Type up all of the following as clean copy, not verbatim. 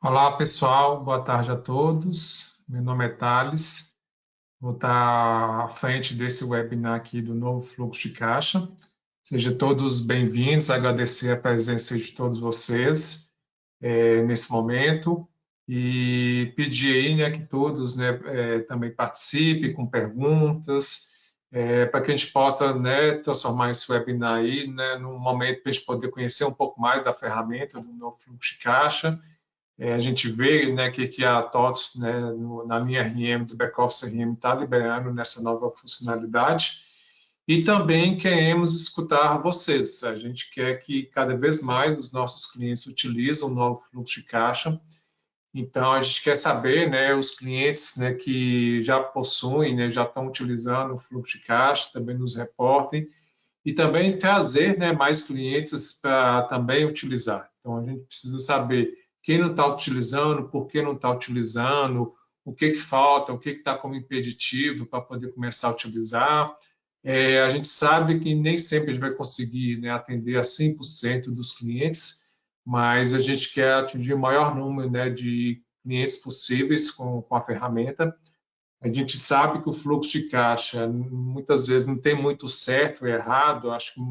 Olá, pessoal. Boa tarde a todos. Meu nome é Thales. Vou estar à frente desse webinar aqui do Novo Fluxo de Caixa. Sejam todos bem-vindos. Agradecer a presença de todos vocês nesse momento e pedir aí, né, que todos, né, também participem com perguntas, para que a gente possa, né, transformar esse webinar aí, né, num momento para a gente poder conhecer um pouco mais da ferramenta do Novo Fluxo de Caixa. A gente vê, né, que a TOTS, né, na linha RM do back-office RM está liberando nessa nova funcionalidade. E também queremos escutar vocês. A gente quer que cada vez mais os nossos clientes utilizem o novo fluxo de caixa. Então, a gente quer saber, né, os clientes, né, que já possuem, né, já estão utilizando o fluxo de caixa, também nos reportem. E também trazer, né, mais clientes para também utilizar. Então, a gente precisa saber quem não está utilizando, por que não está utilizando, o que falta, o que está como impeditivo para poder começar a utilizar. A gente sabe que nem sempre a gente vai conseguir, né, atender a 100% dos clientes, mas a gente quer atingir o maior número, né, de clientes possíveis com a ferramenta. A gente sabe que o fluxo de caixa muitas vezes não tem muito certo ou errado. Acho que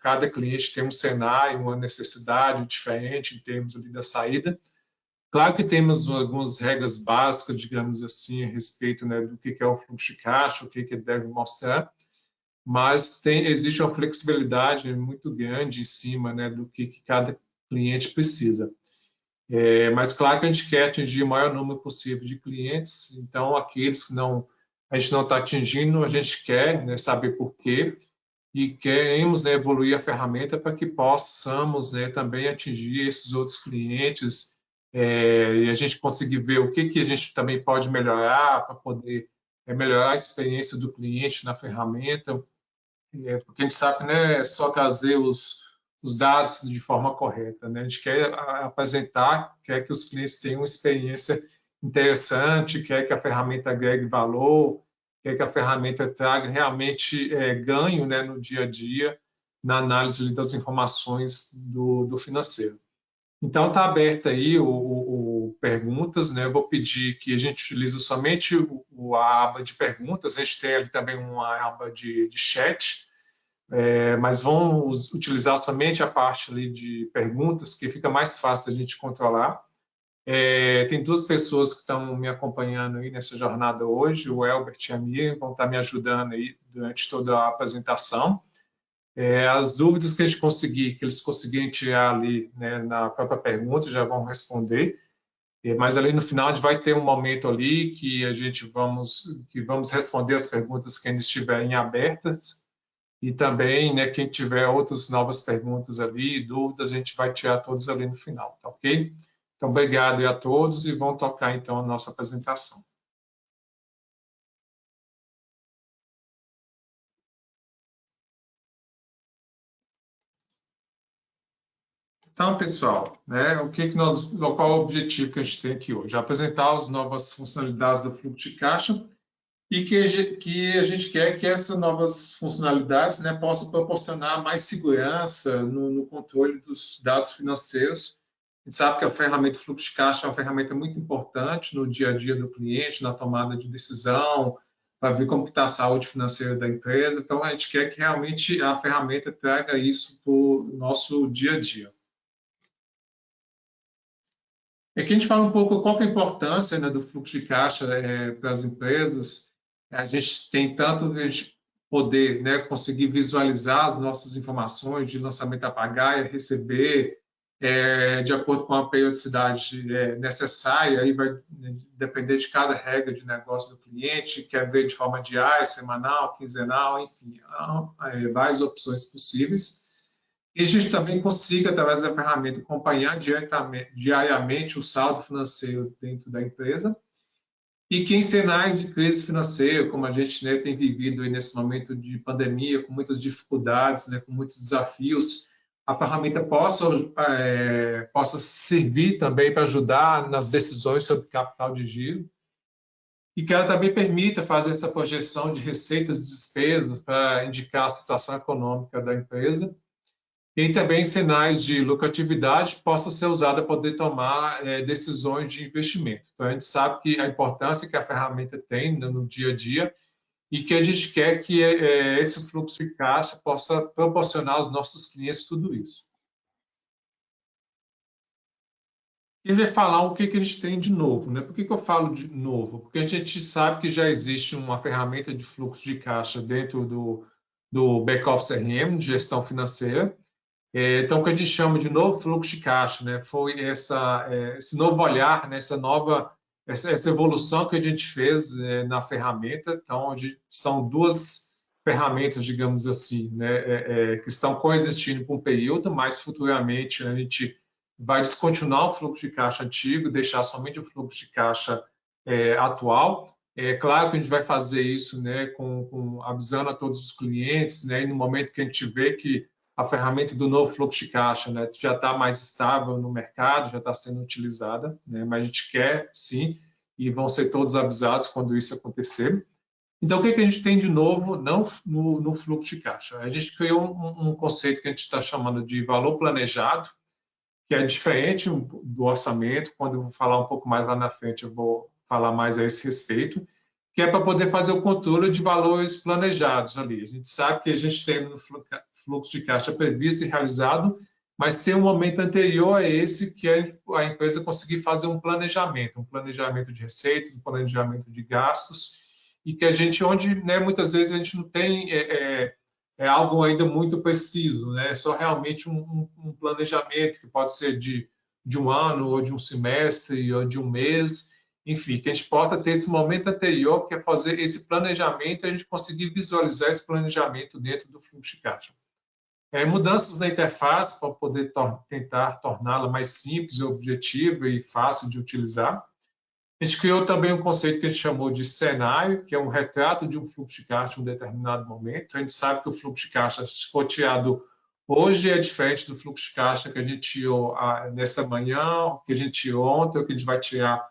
cada cliente tem um cenário, uma necessidade diferente em termos ali da saída. Claro que temos algumas regras básicas, digamos assim, a respeito, né, do que é o fluxo de caixa, o que ele deve mostrar, mas existe uma flexibilidade muito grande em cima, né, do que cada cliente precisa. Mas claro que a gente quer atingir o maior número possível de clientes, então aqueles que a gente não está atingindo, a gente quer, né, saber por quê e queremos, né, evoluir a ferramenta para que possamos, né, também atingir esses outros clientes, e a gente conseguir ver o que a gente também pode melhorar para poder melhorar a experiência do cliente na ferramenta, porque a gente sabe, né, só trazer os dados de forma correta, né? A gente quer apresentar, quer que os clientes tenham uma experiência interessante, quer que a ferramenta agregue valor, quer que a ferramenta traga realmente ganho, né, no dia a dia, na análise das informações do financeiro. Então, está aberta aí o perguntas, né? Eu vou pedir que a gente utilize somente a aba de perguntas, a gente tem ali também uma aba de chat, mas vamos utilizar somente a parte ali de perguntas, que fica mais fácil da gente controlar. Tem duas pessoas que estão me acompanhando aí nessa jornada hoje, o Elbert e a Miriam, vão estar me ajudando aí durante toda a apresentação. As dúvidas que a gente conseguir, que eles conseguirem tirar ali, né, na própria pergunta, já vão responder. Mas ali no final a gente vai ter um momento ali que vamos responder as perguntas que ainda estiverem abertas. E também, né, quem tiver outras novas perguntas ali, dúvidas, a gente vai tirar todos ali no final, tá ok? Então, obrigado a todos e vamos tocar então a nossa apresentação. Então, pessoal, né, qual é o objetivo que a gente tem aqui hoje? Apresentar as novas funcionalidades do fluxo de caixa e que a gente quer que essas novas funcionalidades, né, possam proporcionar mais segurança no controle dos dados financeiros. A gente sabe que a ferramenta fluxo de caixa é uma ferramenta muito importante no dia a dia do cliente, na tomada de decisão, para ver como está a saúde financeira da empresa. Então, a gente quer que realmente a ferramenta traga isso para o nosso dia a dia. Aqui a gente fala um pouco qual que é a importância, né, do fluxo de caixa para as empresas. A gente tem tanto a gente poder, né, conseguir visualizar as nossas informações de lançamento a pagar e a receber de acordo com a periodicidade necessária. Aí vai depender de cada regra de negócio do cliente, quer ver de forma diária, semanal, quinzenal, enfim, há várias opções possíveis. E a gente também consiga, através da ferramenta, acompanhar diariamente o saldo financeiro dentro da empresa e que em cenários de crise financeira, como a gente, né, tem vivido aí nesse momento de pandemia, com muitas dificuldades, né, com muitos desafios, a ferramenta possa servir também para ajudar nas decisões sobre capital de giro e que ela também permita fazer essa projeção de receitas e despesas para indicar a situação econômica da empresa e também sinais de lucratividade possa ser usada para poder tomar decisões de investimento. Então, a gente sabe que a importância que a ferramenta tem no dia a dia e que a gente quer que esse fluxo de caixa possa proporcionar aos nossos clientes tudo isso. E vai falar o que a gente tem de novo, né? Por que eu falo de novo? Porque a gente sabe que já existe uma ferramenta de fluxo de caixa dentro do back-office CRM, de gestão financeira. Então, o que a gente chama de novo fluxo de caixa, né? Foi esse novo olhar, né? Essa evolução que a gente fez na ferramenta. Então, são duas ferramentas, digamos assim, né? Que estão coexistindo por um período, mas futuramente a gente vai descontinuar o fluxo de caixa antigo, deixar somente o fluxo de caixa atual. É claro que a gente vai fazer isso, né? Avisando a todos os clientes, né? E no momento que a gente vê que a ferramenta do novo fluxo de caixa, né, já está mais estável no mercado, já está sendo utilizada, né, mas a gente quer, sim, e vão ser todos avisados quando isso acontecer. Então, o que a gente tem de novo não no fluxo de caixa? A gente criou um conceito que a gente está chamando de valor planejado, que é diferente do orçamento. Quando eu vou falar um pouco mais lá na frente, eu vou falar mais a esse respeito, que é para poder fazer o controle de valores planejados ali. A gente sabe que a gente tem no fluxo de caixa previsto e realizado, mas tem um momento anterior a esse que é a empresa conseguir fazer um planejamento de receitas, um planejamento de gastos, e que a gente, onde né, muitas vezes a gente não tem algo ainda muito preciso, né? É só realmente um planejamento que pode ser de um ano, ou de um semestre, ou de um mês, enfim, que a gente possa ter esse momento anterior, que é fazer esse planejamento e a gente conseguir visualizar esse planejamento dentro do fluxo de caixa. Mudanças na interface para poder tentar torná-la mais simples, objetiva e fácil de utilizar. A gente criou também um conceito que a gente chamou de cenário, que é um retrato de um fluxo de caixa em um determinado momento. A gente sabe que o fluxo de caixa, se for tirado hoje, é diferente do fluxo de caixa que a gente tirou nessa manhã, que a gente tirou ontem, ou que a gente vai tirar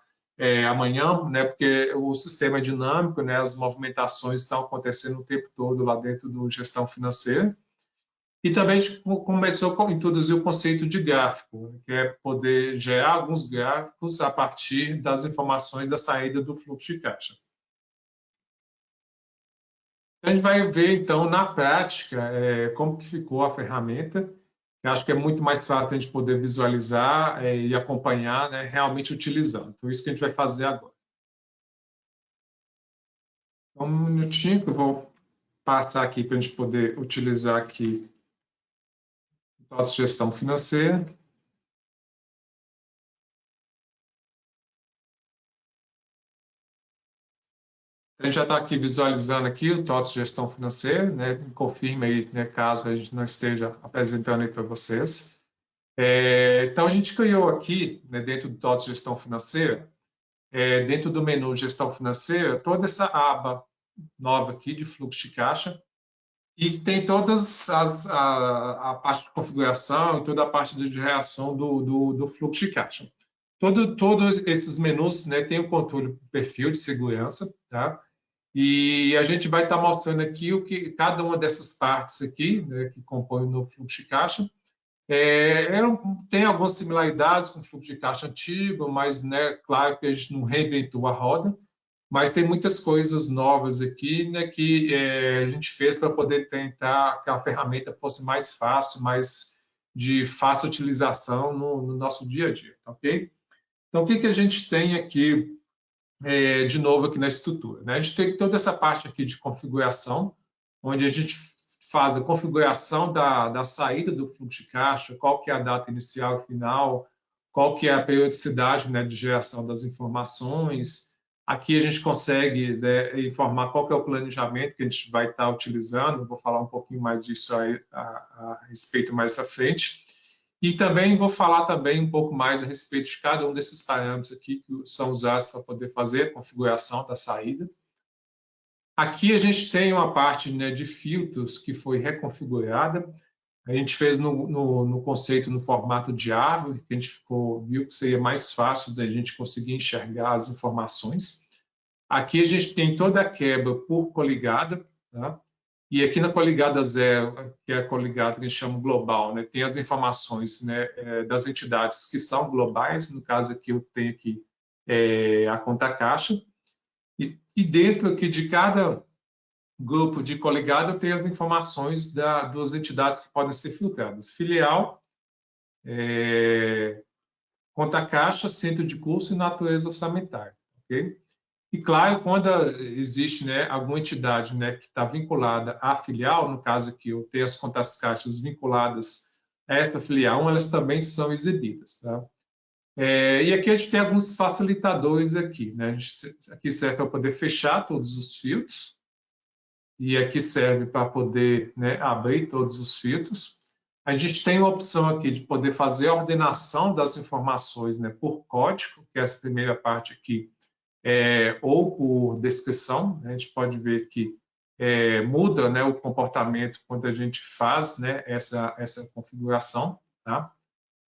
amanhã, né? Porque o sistema é dinâmico, né? As movimentações estão acontecendo o tempo todo lá dentro do gestão financeira. E também a gente começou a introduzir o conceito de gráfico, que é poder gerar alguns gráficos a partir das informações da saída do fluxo de caixa. A gente vai ver, então, na prática, como que ficou a ferramenta. Eu acho que é muito mais fácil a gente poder visualizar e acompanhar, né, realmente utilizando. Então, isso que a gente vai fazer agora. Então, um minutinho que eu vou passar aqui para a gente poder utilizar aqui o TOTS Gestão Financeira. A gente já está aqui visualizando aqui o TOTS Gestão Financeira, né? Confirme aí, né, caso a gente não esteja apresentando aí para vocês. Então, a gente criou aqui, né, dentro do TOTS Gestão Financeira, dentro do menu Gestão Financeira, toda essa aba nova aqui de fluxo de caixa, e tem todas a parte de configuração e toda a parte de reação do fluxo de caixa. Todos esses menus, né, tem o controle do perfil de segurança, tá? E a gente vai estar mostrando aqui o que cada uma dessas partes aqui, né, que compõem o novo fluxo de caixa, tem algumas similaridades com o fluxo de caixa antigo, mas, né, claro que a gente não reinventou a roda, mas tem muitas coisas novas aqui, né, que a gente fez para poder tentar que a ferramenta fosse mais fácil, mais de fácil utilização no nosso dia a dia, ok? Então, o que a gente tem aqui de novo aqui na estrutura, né? A gente tem toda essa parte aqui de configuração, onde a gente faz a configuração da saída do fluxo de caixa, qual que é a data inicial e final, qual que é a periodicidade, né, de geração das informações. Aqui a gente consegue, né, informar qual que é o planejamento que a gente vai estar utilizando. Vou falar um pouquinho mais disso aí a respeito mais à frente. E também vou falar também um pouco mais a respeito de cada um desses parâmetros aqui que são usados para poder fazer a configuração da saída. Aqui a gente tem uma parte, né, de filtros que foi reconfigurada. A gente fez no conceito no formato de árvore, que a gente viu que seria mais fácil da gente conseguir enxergar as informações. Aqui a gente tem toda a quebra por coligada, tá? E aqui na coligada 0, que é a coligada que a gente chama global, né, tem as informações, né, das entidades que são globais. No caso aqui eu tenho aqui a conta caixa, e dentro aqui de cada grupo de coligada eu tenho as informações das entidades que podem ser filtradas: filial, conta caixa, centro de curso e natureza orçamentária. Okay? E, claro, quando existe, né, alguma entidade, né, que está vinculada à filial, no caso aqui eu tenho as contas caixas vinculadas a esta filial, elas também são exibidas. Tá? E aqui a gente tem alguns facilitadores aqui. Né? Aqui serve para poder fechar todos os filtros, e aqui serve para poder, né, abrir todos os filtros. A gente tem a opção aqui de poder fazer a ordenação das informações, né, por código, que é essa primeira parte aqui, ou por descrição. A gente pode ver que muda, né, o comportamento quando a gente faz, né, essa configuração. Tá?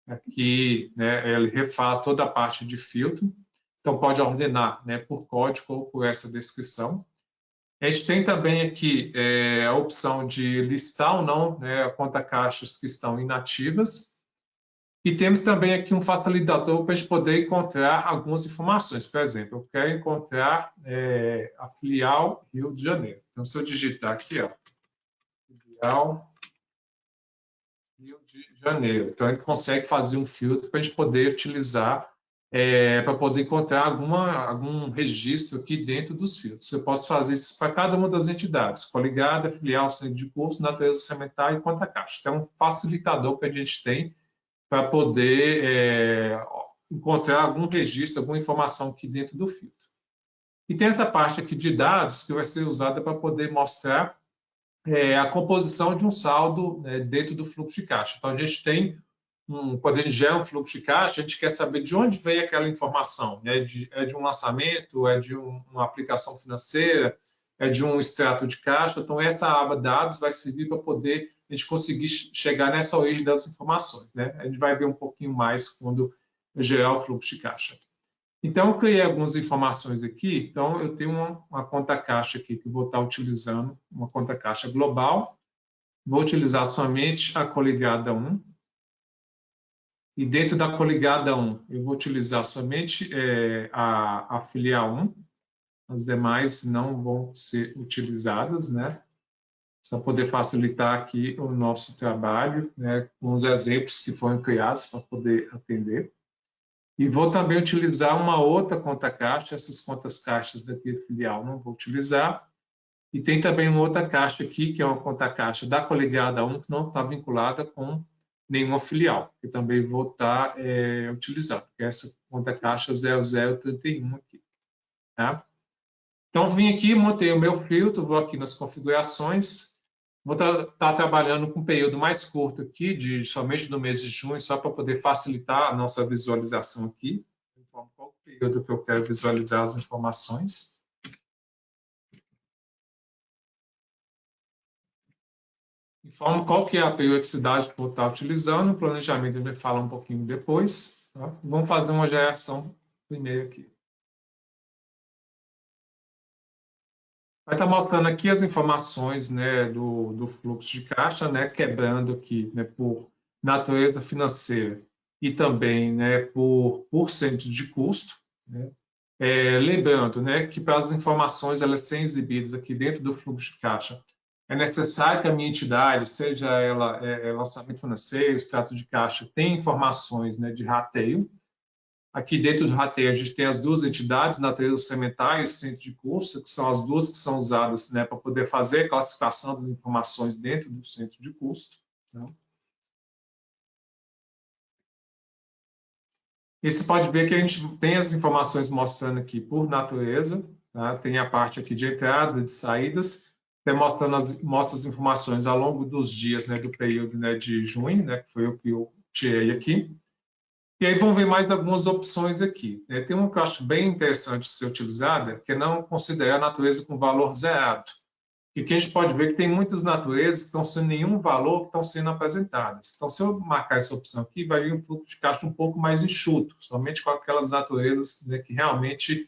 Aqui, né, ele refaz toda a parte de filtro, então pode ordenar, né, por código ou por essa descrição. A gente tem também aqui a opção de listar ou não, né, conta caixas que estão inativas. E temos também aqui um facilitador para a gente poder encontrar algumas informações. Por exemplo, eu quero encontrar a filial Rio de Janeiro. Então, se eu digitar aqui, ó, filial Rio de Janeiro, então a gente consegue fazer um filtro para a gente poder utilizar, para poder encontrar algum registro aqui dentro dos filtros. Eu posso fazer isso para cada uma das entidades: coligada, filial, centro de curso, natureza orçamentária e conta caixa. Então, é um facilitador que a gente tem para poder encontrar algum registro, alguma informação aqui dentro do filtro. E tem essa parte aqui de dados que vai ser usada para poder mostrar a composição de um saldo, né, dentro do fluxo de caixa. Então, a gente tem, quando a gente gera um fluxo de caixa, a gente quer saber de onde veio aquela informação. Né? É de um lançamento, é de uma aplicação financeira, é de um extrato de caixa. Então, essa aba dados vai servir para poder a gente conseguir chegar nessa origem das informações. Né? A gente vai ver um pouquinho mais quando eu gerar o fluxo de caixa. Então, eu criei algumas informações aqui. Então, eu tenho uma conta caixa aqui que eu vou estar utilizando, uma conta caixa global. Vou utilizar somente a coligada 1. E dentro da coligada 1, eu vou utilizar somente a filial 1. As demais não vão ser utilizadas, né? Só poder facilitar aqui o nosso trabalho, né? Com os exemplos que foram criados para poder atender. E vou também utilizar uma outra conta caixa. Essas contas caixas daqui filial não vou utilizar. E tem também uma outra caixa aqui, que é uma conta caixa da coligada 1, que não está vinculada com nenhuma filial, que também vou estar utilizando, que é essa conta caixa 0031 aqui. Tá? Então, vim aqui, montei o meu filtro, vou aqui nas configurações. Vou estar trabalhando com um período mais curto aqui, somente do mês de junho, só para poder facilitar a nossa visualização aqui. Qual o período que eu quero visualizar as informações. Informo qual que é a periodicidade que vou estar utilizando. O planejamento ele fala um pouquinho depois. Tá? Vamos fazer uma geração primeiro aqui. Vai estar mostrando aqui as informações, né, do fluxo de caixa, né, quebrando aqui, né, por natureza financeira e também, né, por centro de custo. Né? Lembrando, né, que para as informações elas serem exibidas aqui dentro do fluxo de caixa, é necessário que a minha entidade, seja ela lançamento financeiro, extrato de caixa, tenha informações, né, de rateio. Aqui dentro do rateio a gente tem as duas entidades, natureza orçamentária e centro de curso, que são as duas que são usadas, né, para poder fazer a classificação das informações dentro do centro de custo. Tá? E você pode ver que a gente tem as informações mostrando aqui por natureza, tá? Tem a parte aqui de entradas e de saídas, mostra as informações ao longo dos dias, né, do período, né, de junho, né, que foi o que eu tirei aqui. E aí vão ver mais algumas opções aqui. Tem uma que eu acho bem interessante de ser utilizada, que é não considerar a natureza com valor zerado. E que a gente pode ver que tem muitas naturezas que estão sem nenhum valor que estão sendo apresentadas. Então, se eu marcar essa opção aqui, vai vir um fluxo de caixa um pouco mais enxuto, somente com aquelas naturezas, né, que realmente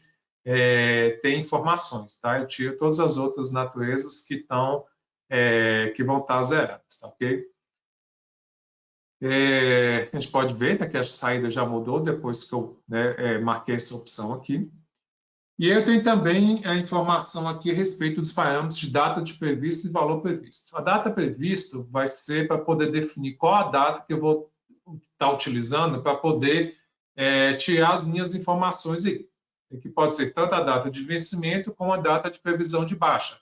têm informações. Tá? Eu tiro todas as outras naturezas que estão que vão estar zeradas, tá ok? A gente pode ver, né, que a saída já mudou depois que eu, né, marquei essa opção aqui. E eu tenho também a informação aqui a respeito dos parâmetros de data de previsto e valor previsto. A data previsto vai ser para poder definir qual a data que eu vou estar utilizando para poder tirar as minhas informações aí. Que pode ser tanto a data de vencimento como a data de previsão de baixa.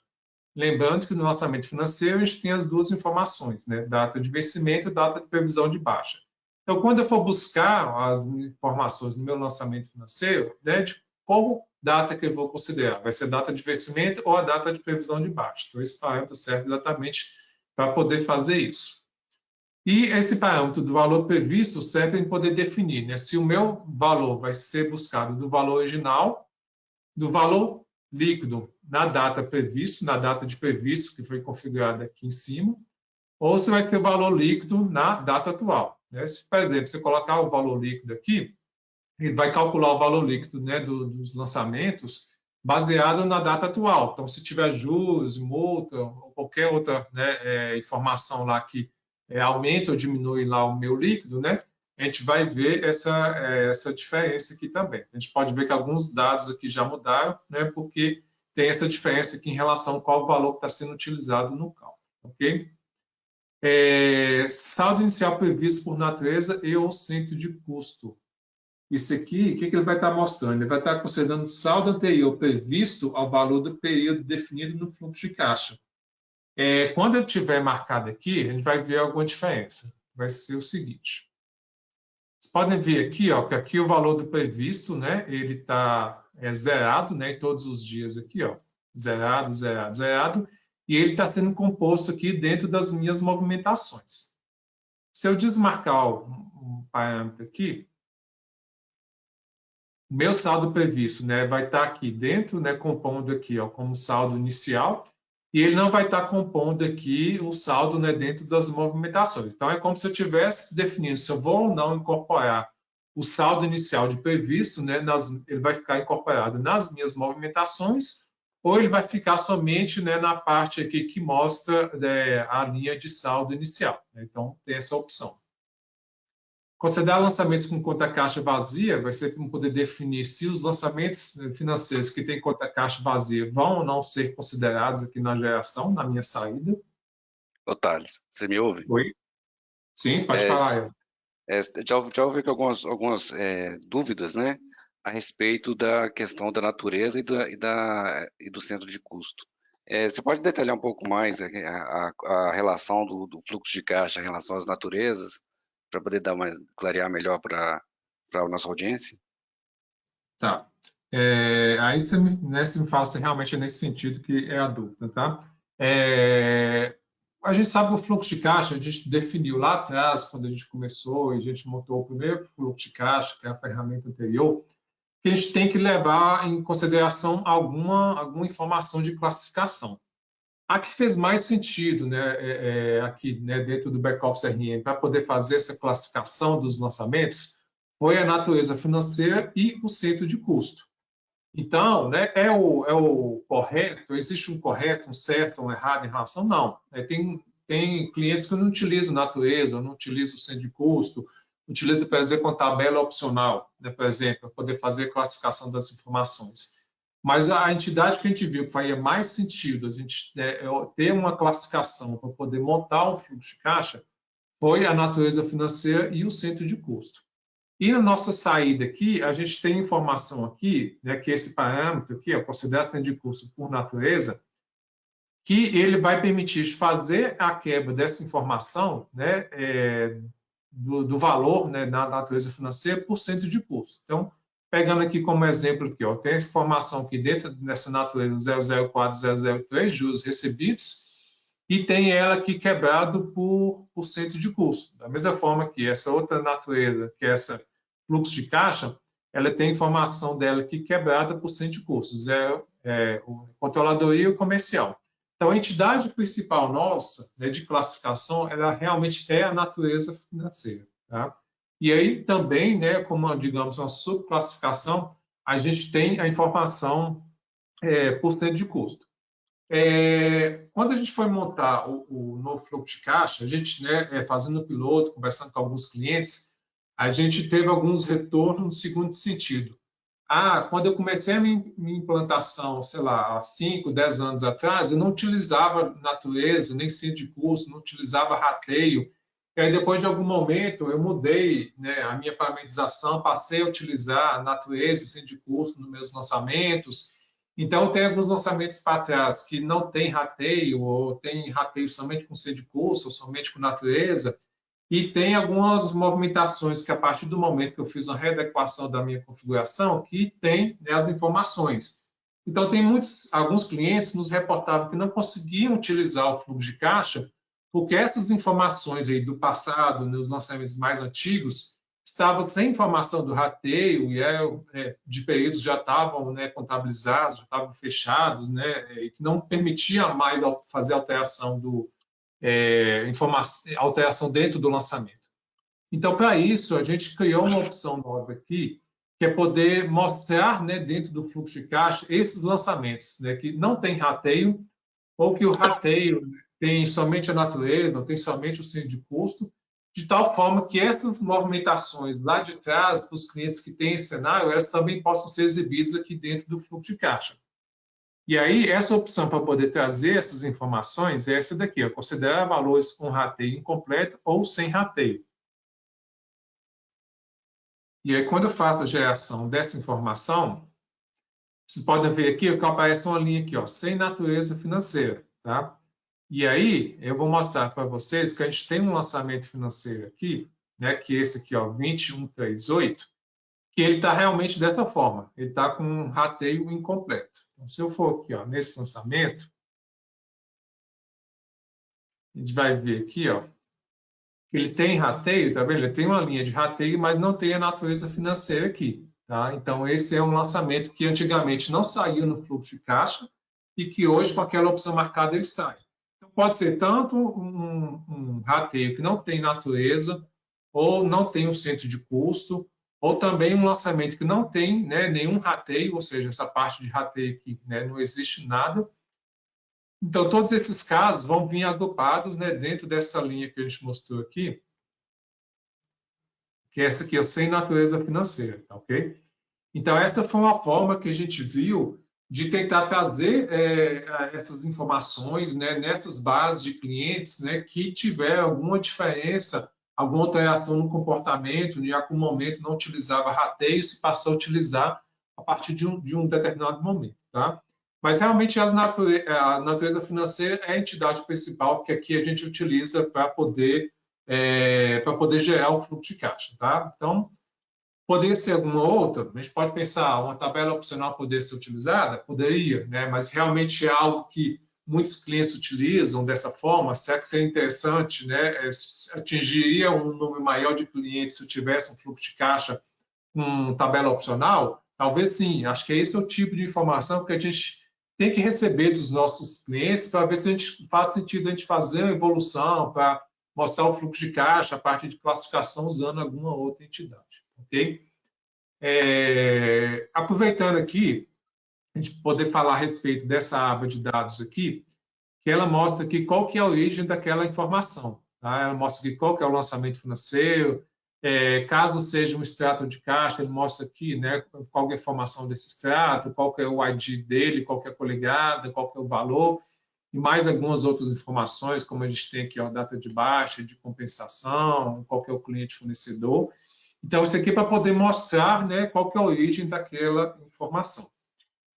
Lembrando que no lançamento financeiro a gente tem as duas informações, né? Data de vencimento e data de previsão de baixa. Então, quando eu for buscar as informações no meu lançamento financeiro, né, de qual data que eu vou considerar? Vai ser data de vencimento ou a data de previsão de baixa? Então, esse parâmetro serve exatamente para poder fazer isso. E esse parâmetro do valor previsto serve para poder definir, né, se o meu valor vai ser buscado do valor original, do valor líquido na data previsto, na data de previsto que foi configurada aqui em cima, ou se vai ser o valor líquido na data atual. Né? Se, por exemplo, você colocar o valor líquido aqui, ele vai calcular o valor líquido, né, dos lançamentos baseado na data atual. Então, se tiver juros, multa, ou qualquer outra, né, informação lá que aumenta ou diminui lá o meu líquido, né, a gente vai ver essa diferença aqui também. A gente pode ver que alguns dados aqui já mudaram, né, porque tem essa diferença aqui em relação a qual valor que está sendo utilizado no cálculo. Ok? Saldo inicial previsto por natureza e ou centro de custo. Isso aqui, o que ele vai estar mostrando? Ele vai estar considerando o saldo anterior previsto ao valor do período definido no fluxo de caixa. Quando ele tiver marcado aqui, a gente vai ver alguma diferença. Vai ser o seguinte. Vocês podem ver aqui, ó, que aqui o valor do previsto, né, ele está zerado, né, em todos os dias aqui, ó, zerado, zerado, zerado, e ele está sendo composto aqui dentro das minhas movimentações. Se eu desmarcar um parâmetro aqui, o meu saldo previsto, né, vai estar aqui dentro, né, compondo aqui, ó, como saldo inicial, e ele não vai estar compondo aqui o saldo, né, dentro das movimentações. Então, é como se eu estivesse definindo se eu vou ou não incorporar o saldo inicial de previsto, né, ele vai ficar incorporado nas minhas movimentações, ou ele vai ficar somente, né, na parte aqui que mostra, né, a linha de saldo inicial. Então, tem essa opção. Considerar lançamentos com conta caixa vazia vai ser para poder definir se os lançamentos financeiros que têm conta caixa vazia vão ou não ser considerados aqui na geração, na minha saída. Ô, Thales, você me ouve? Oi? Sim, pode falar. Já ouvi algumas dúvidas, né, a respeito da questão da natureza e do centro de custo. Você pode detalhar um pouco mais a relação do fluxo de caixa em relação às naturezas, para poder clarear melhor para a nossa audiência? Tá. Aí você me fala se realmente é nesse sentido que é a dúvida, tá? A gente sabe que o fluxo de caixa, a gente definiu lá atrás, quando a gente começou e a gente montou o primeiro fluxo de caixa, que é a ferramenta anterior, que a gente tem que levar em consideração alguma informação de classificação. A que fez mais sentido, né, aqui, né, dentro do back-office CRM, para poder fazer essa classificação dos lançamentos, foi a natureza financeira e o centro de custo. Então, né, é o correto? Existe um correto, um certo, um errado em relação? Não. Tem clientes que não utilizam natureza, ou não utilizam o centro de custo, utiliza, por exemplo, uma tabela opcional, né, por exemplo, para poder fazer a classificação das informações. Mas a entidade que a gente viu que faria mais sentido a gente ter uma classificação para poder montar um fluxo de caixa foi a natureza financeira e o centro de custo. E na nossa saída aqui, a gente tem informação aqui, né, que esse parâmetro aqui, o consideração de custo por natureza, que ele vai permitir fazer a quebra dessa informação, né, do valor, né, da natureza financeira por cento de custo. Então, pegando aqui como exemplo aqui, ó, tem a informação aqui dentro dessa natureza 004, 003, juros recebidos, e tem ela aqui quebrado por cento de custo. Da mesma forma que essa outra natureza, que é essa fluxo de caixa, ela tem informação dela aqui quebrada por cento de custos, o controladoria e o comercial. Então, a entidade principal nossa, né, de classificação, ela realmente é a natureza financeira. Tá? E aí também, né, como, digamos, uma subclassificação, a gente tem a informação por cento de custo. Quando a gente foi montar o novo fluxo de caixa, a gente, né, fazendo o piloto, conversando com alguns clientes, a gente teve alguns retornos no seguinte sentido. Quando eu comecei a minha implantação, sei lá, há 5, 10 anos atrás, eu não utilizava natureza, nem centro de custo, não utilizava rateio. E aí, depois de algum momento, eu mudei, né, a minha parametrização, passei a utilizar natureza e centro de custo nos meus lançamentos. Então, tem alguns lançamentos para trás que não tem rateio, ou tem rateio somente com centro de custo, ou somente com natureza. E tem algumas movimentações que, a partir do momento que eu fiz uma readequação da minha configuração, que tem, né, as informações. Então, tem alguns clientes que nos reportavam que não conseguiam utilizar o fluxo de caixa, porque essas informações aí do passado, nos lançamentos mais antigos, estavam sem informação do rateio, e de períodos já estavam, né, contabilizados, já estavam fechados, né, e que não permitia mais fazer alteração alteração dentro do lançamento. Então, para isso, a gente criou uma opção nova aqui, que é poder mostrar, né, dentro do fluxo de caixa esses lançamentos, né, que não tem rateio, ou que o rateio tem somente a natureza, ou tem somente o centro de custo, de tal forma que essas movimentações lá de trás, dos clientes que têm esse cenário, elas também possam ser exibidas aqui dentro do fluxo de caixa. E aí, essa opção para poder trazer essas informações é essa daqui, considerar valores com rateio incompleto ou sem rateio. E aí, quando eu faço a geração dessa informação, vocês podem ver aqui que aparece uma linha aqui, sem natureza financeira. Tá? E aí, eu vou mostrar para vocês que a gente tem um lançamento financeiro aqui, né, que é esse aqui, 2138, que ele está realmente dessa forma, ele está com um rateio incompleto. Então, se eu for aqui, nesse lançamento, a gente vai ver aqui, que ele tem rateio, tá vendo? Ele tem uma linha de rateio, mas não tem a natureza financeira aqui, tá? Então, esse é um lançamento que antigamente não saía no fluxo de caixa e que hoje, com aquela opção marcada, ele sai. Então, pode ser tanto um rateio que não tem natureza, ou não tem um centro de custo, ou também um lançamento que não tem, né, nenhum rateio, ou seja, essa parte de rateio aqui, né, não existe nada. Então, todos esses casos vão vir agrupados, né, dentro dessa linha que a gente mostrou aqui, que é essa aqui, sem natureza financeira, tá ok? Então, essa foi uma forma que a gente viu de tentar trazer essas informações, né, nessas bases de clientes, né, que tiveram alguma diferença, alguma alteração no comportamento, em algum momento não utilizava rateio, se passou a utilizar a partir de um determinado momento, tá? Mas realmente a natureza financeira é a entidade principal que aqui a gente utiliza para poder gerar o fluxo de caixa, tá? Então, poderia ser alguma outra, a gente pode pensar, uma tabela opcional poderia ser utilizada? Poderia, né? Mas realmente é algo que muitos clientes utilizam dessa forma. Será que seria interessante, né? Atingiria um número maior de clientes se eu tivesse um fluxo de caixa com tabela opcional? Talvez sim. Acho que esse é o tipo de informação que a gente tem que receber dos nossos clientes para ver se a gente faz sentido a gente fazer uma evolução, para mostrar o fluxo de caixa a partir de classificação usando alguma outra entidade. Ok? Aproveitando aqui, a gente poder falar a respeito dessa aba de dados aqui, que ela mostra aqui qual que é a origem daquela informação. Tá? Ela mostra aqui qual que é o lançamento financeiro, caso seja um extrato de caixa, ele mostra aqui, né, qual que é a informação desse extrato, qual que é o ID dele, qual que é a coligada, qual que é o valor, e mais algumas outras informações, como a gente tem aqui a data de baixa, de compensação, qual que é o cliente fornecedor. Então, isso aqui é para poder mostrar, né, qual que é a origem daquela informação.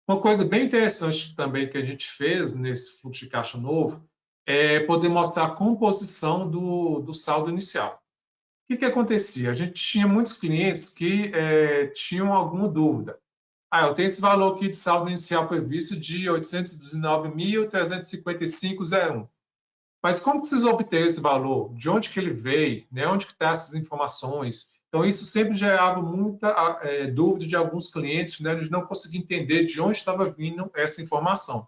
Uma coisa bem interessante também que a gente fez nesse fluxo de caixa novo é poder mostrar a composição do saldo inicial. O que acontecia? A gente tinha muitos clientes que tinham alguma dúvida. Eu tenho esse valor aqui de saldo inicial previsto de 819.355,01. Mas como que vocês obteram esse valor? De onde que ele veio? Né? Onde que estão essas informações? Então, isso sempre gerava muita dúvida de alguns clientes, né? Eles não conseguiam entender de onde estava vindo essa informação.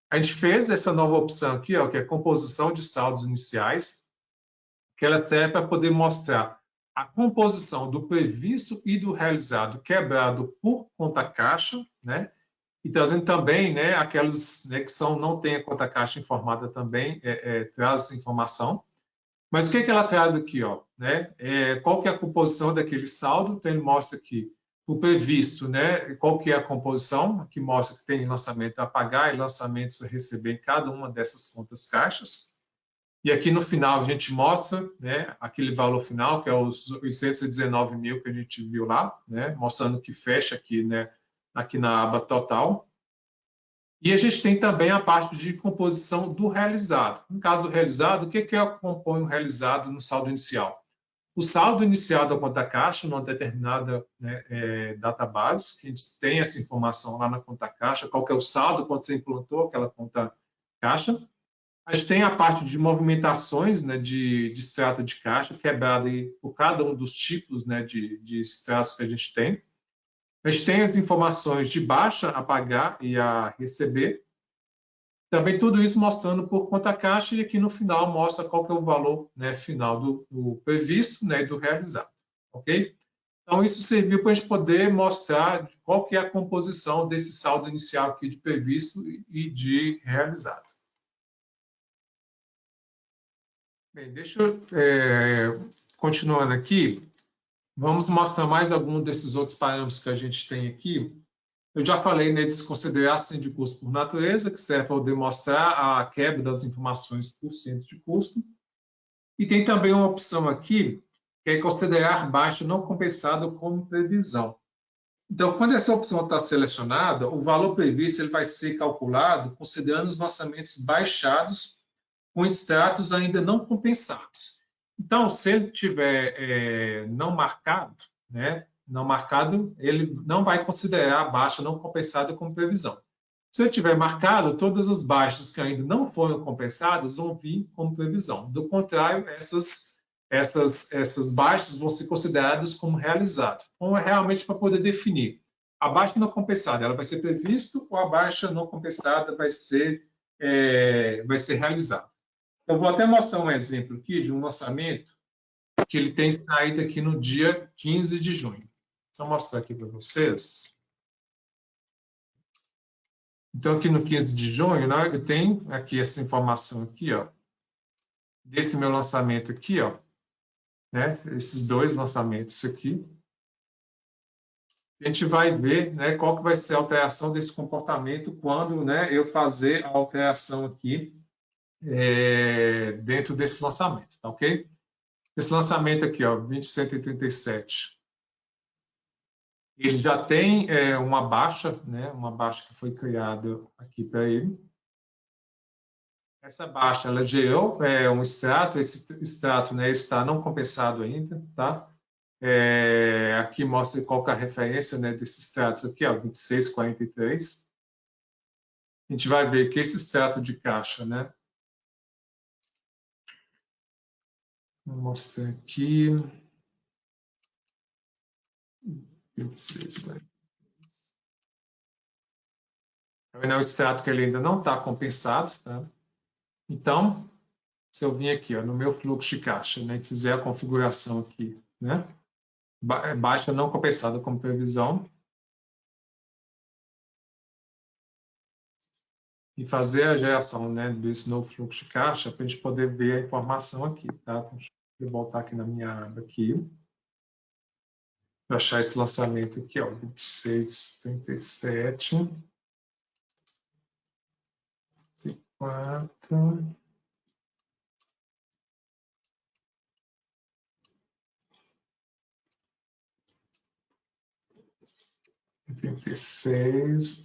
A gente fez essa nova opção aqui, que é a composição de saldos iniciais, que ela serve para poder mostrar a composição do previsto e do realizado quebrado por conta caixa, né? e trazendo também, né, aquelas, né, que não tem a conta caixa informada também, traz essa informação. Mas o que ela traz aqui, ó, né? Qual que é a composição daquele saldo? Então ele mostra aqui o previsto, né? Qual que é a composição? Aqui mostra que tem lançamento a pagar e lançamentos a receber em cada uma dessas contas caixas. E aqui no final a gente mostra, né, aquele valor final, que é os 819 mil que a gente viu lá, né, mostrando que fecha aqui, né, aqui na aba total. E a gente tem também a parte de composição do realizado. No caso do realizado, o que compõe o realizado no saldo inicial? O saldo inicial da conta caixa, numa determinada, né, database, que a gente tem essa informação lá na conta caixa, qual que é o saldo quando você implantou aquela conta caixa. A gente tem a parte de movimentações, né, de extrato de caixa, quebrada por cada um dos tipos, né, de extratos que a gente tem. A gente tem as informações de baixa a pagar e a receber. Também tudo isso mostrando por conta caixa e aqui no final mostra qual que é o valor, né, final do previsto, né, e do realizado. Ok? Então isso serviu para a gente poder mostrar qual que é a composição desse saldo inicial aqui de previsto e de realizado. Bem, deixa eu, continuando aqui, vamos mostrar mais algum desses outros parâmetros que a gente tem aqui. Eu já falei, né, de se considerar centro de custo por natureza, que serve para demonstrar a quebra das informações por centro de custo. E tem também uma opção aqui, que é considerar baixa não compensado como previsão. Então, quando essa opção está selecionada, o valor previsto ele vai ser calculado considerando os lançamentos baixados com extratos ainda não compensados. Então, se ele tiver não marcado, né, não marcado, ele não vai considerar a baixa não compensada como previsão. Se ele tiver marcado, todas as baixas que ainda não foram compensadas vão vir como previsão. Do contrário, essas baixas vão ser consideradas como realizadas. Então, é realmente para poder definir. A baixa não compensada, ela vai ser previsto ou a baixa não compensada vai ser realizada. Eu vou até mostrar um exemplo aqui de um lançamento que ele tem saído aqui no dia 15 de junho. Só mostrar aqui para vocês. Então, aqui no 15 de junho, né, eu tenho aqui essa informação aqui, ó, desse meu lançamento aqui, ó, né, esses dois lançamentos aqui. A gente vai ver, né, qual que vai ser a alteração desse comportamento quando, né, eu fazer a alteração aqui dentro desse lançamento, tá ok? Esse lançamento aqui, ó, 20.137, ele já tem uma baixa, né, uma baixa que foi criada aqui para ele. Essa baixa, ela gerou um extrato, esse extrato, né, está não compensado ainda, tá? Aqui mostra qual que é a referência, né, desses extratos aqui, ó, 2643. A gente vai ver que esse extrato de caixa, né, vou mostrar aqui, 2643. É o extrato que ele ainda não está compensado, tá? Então, se eu vir aqui, ó, no meu fluxo de caixa, né, e fizer a configuração aqui, né, baixa não compensada como previsão, e fazer a geração, né, desse novo fluxo de caixa para a gente poder ver a informação aqui, tá? Então, deixa eu voltar aqui na minha aba aqui, para achar esse lançamento aqui, ó, 2637, 4. Também 36.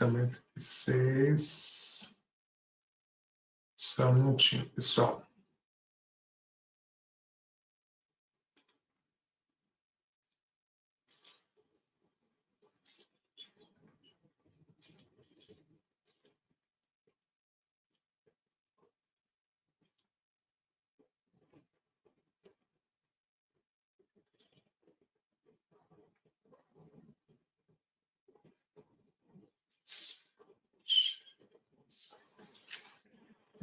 Só um minutinho, pessoal.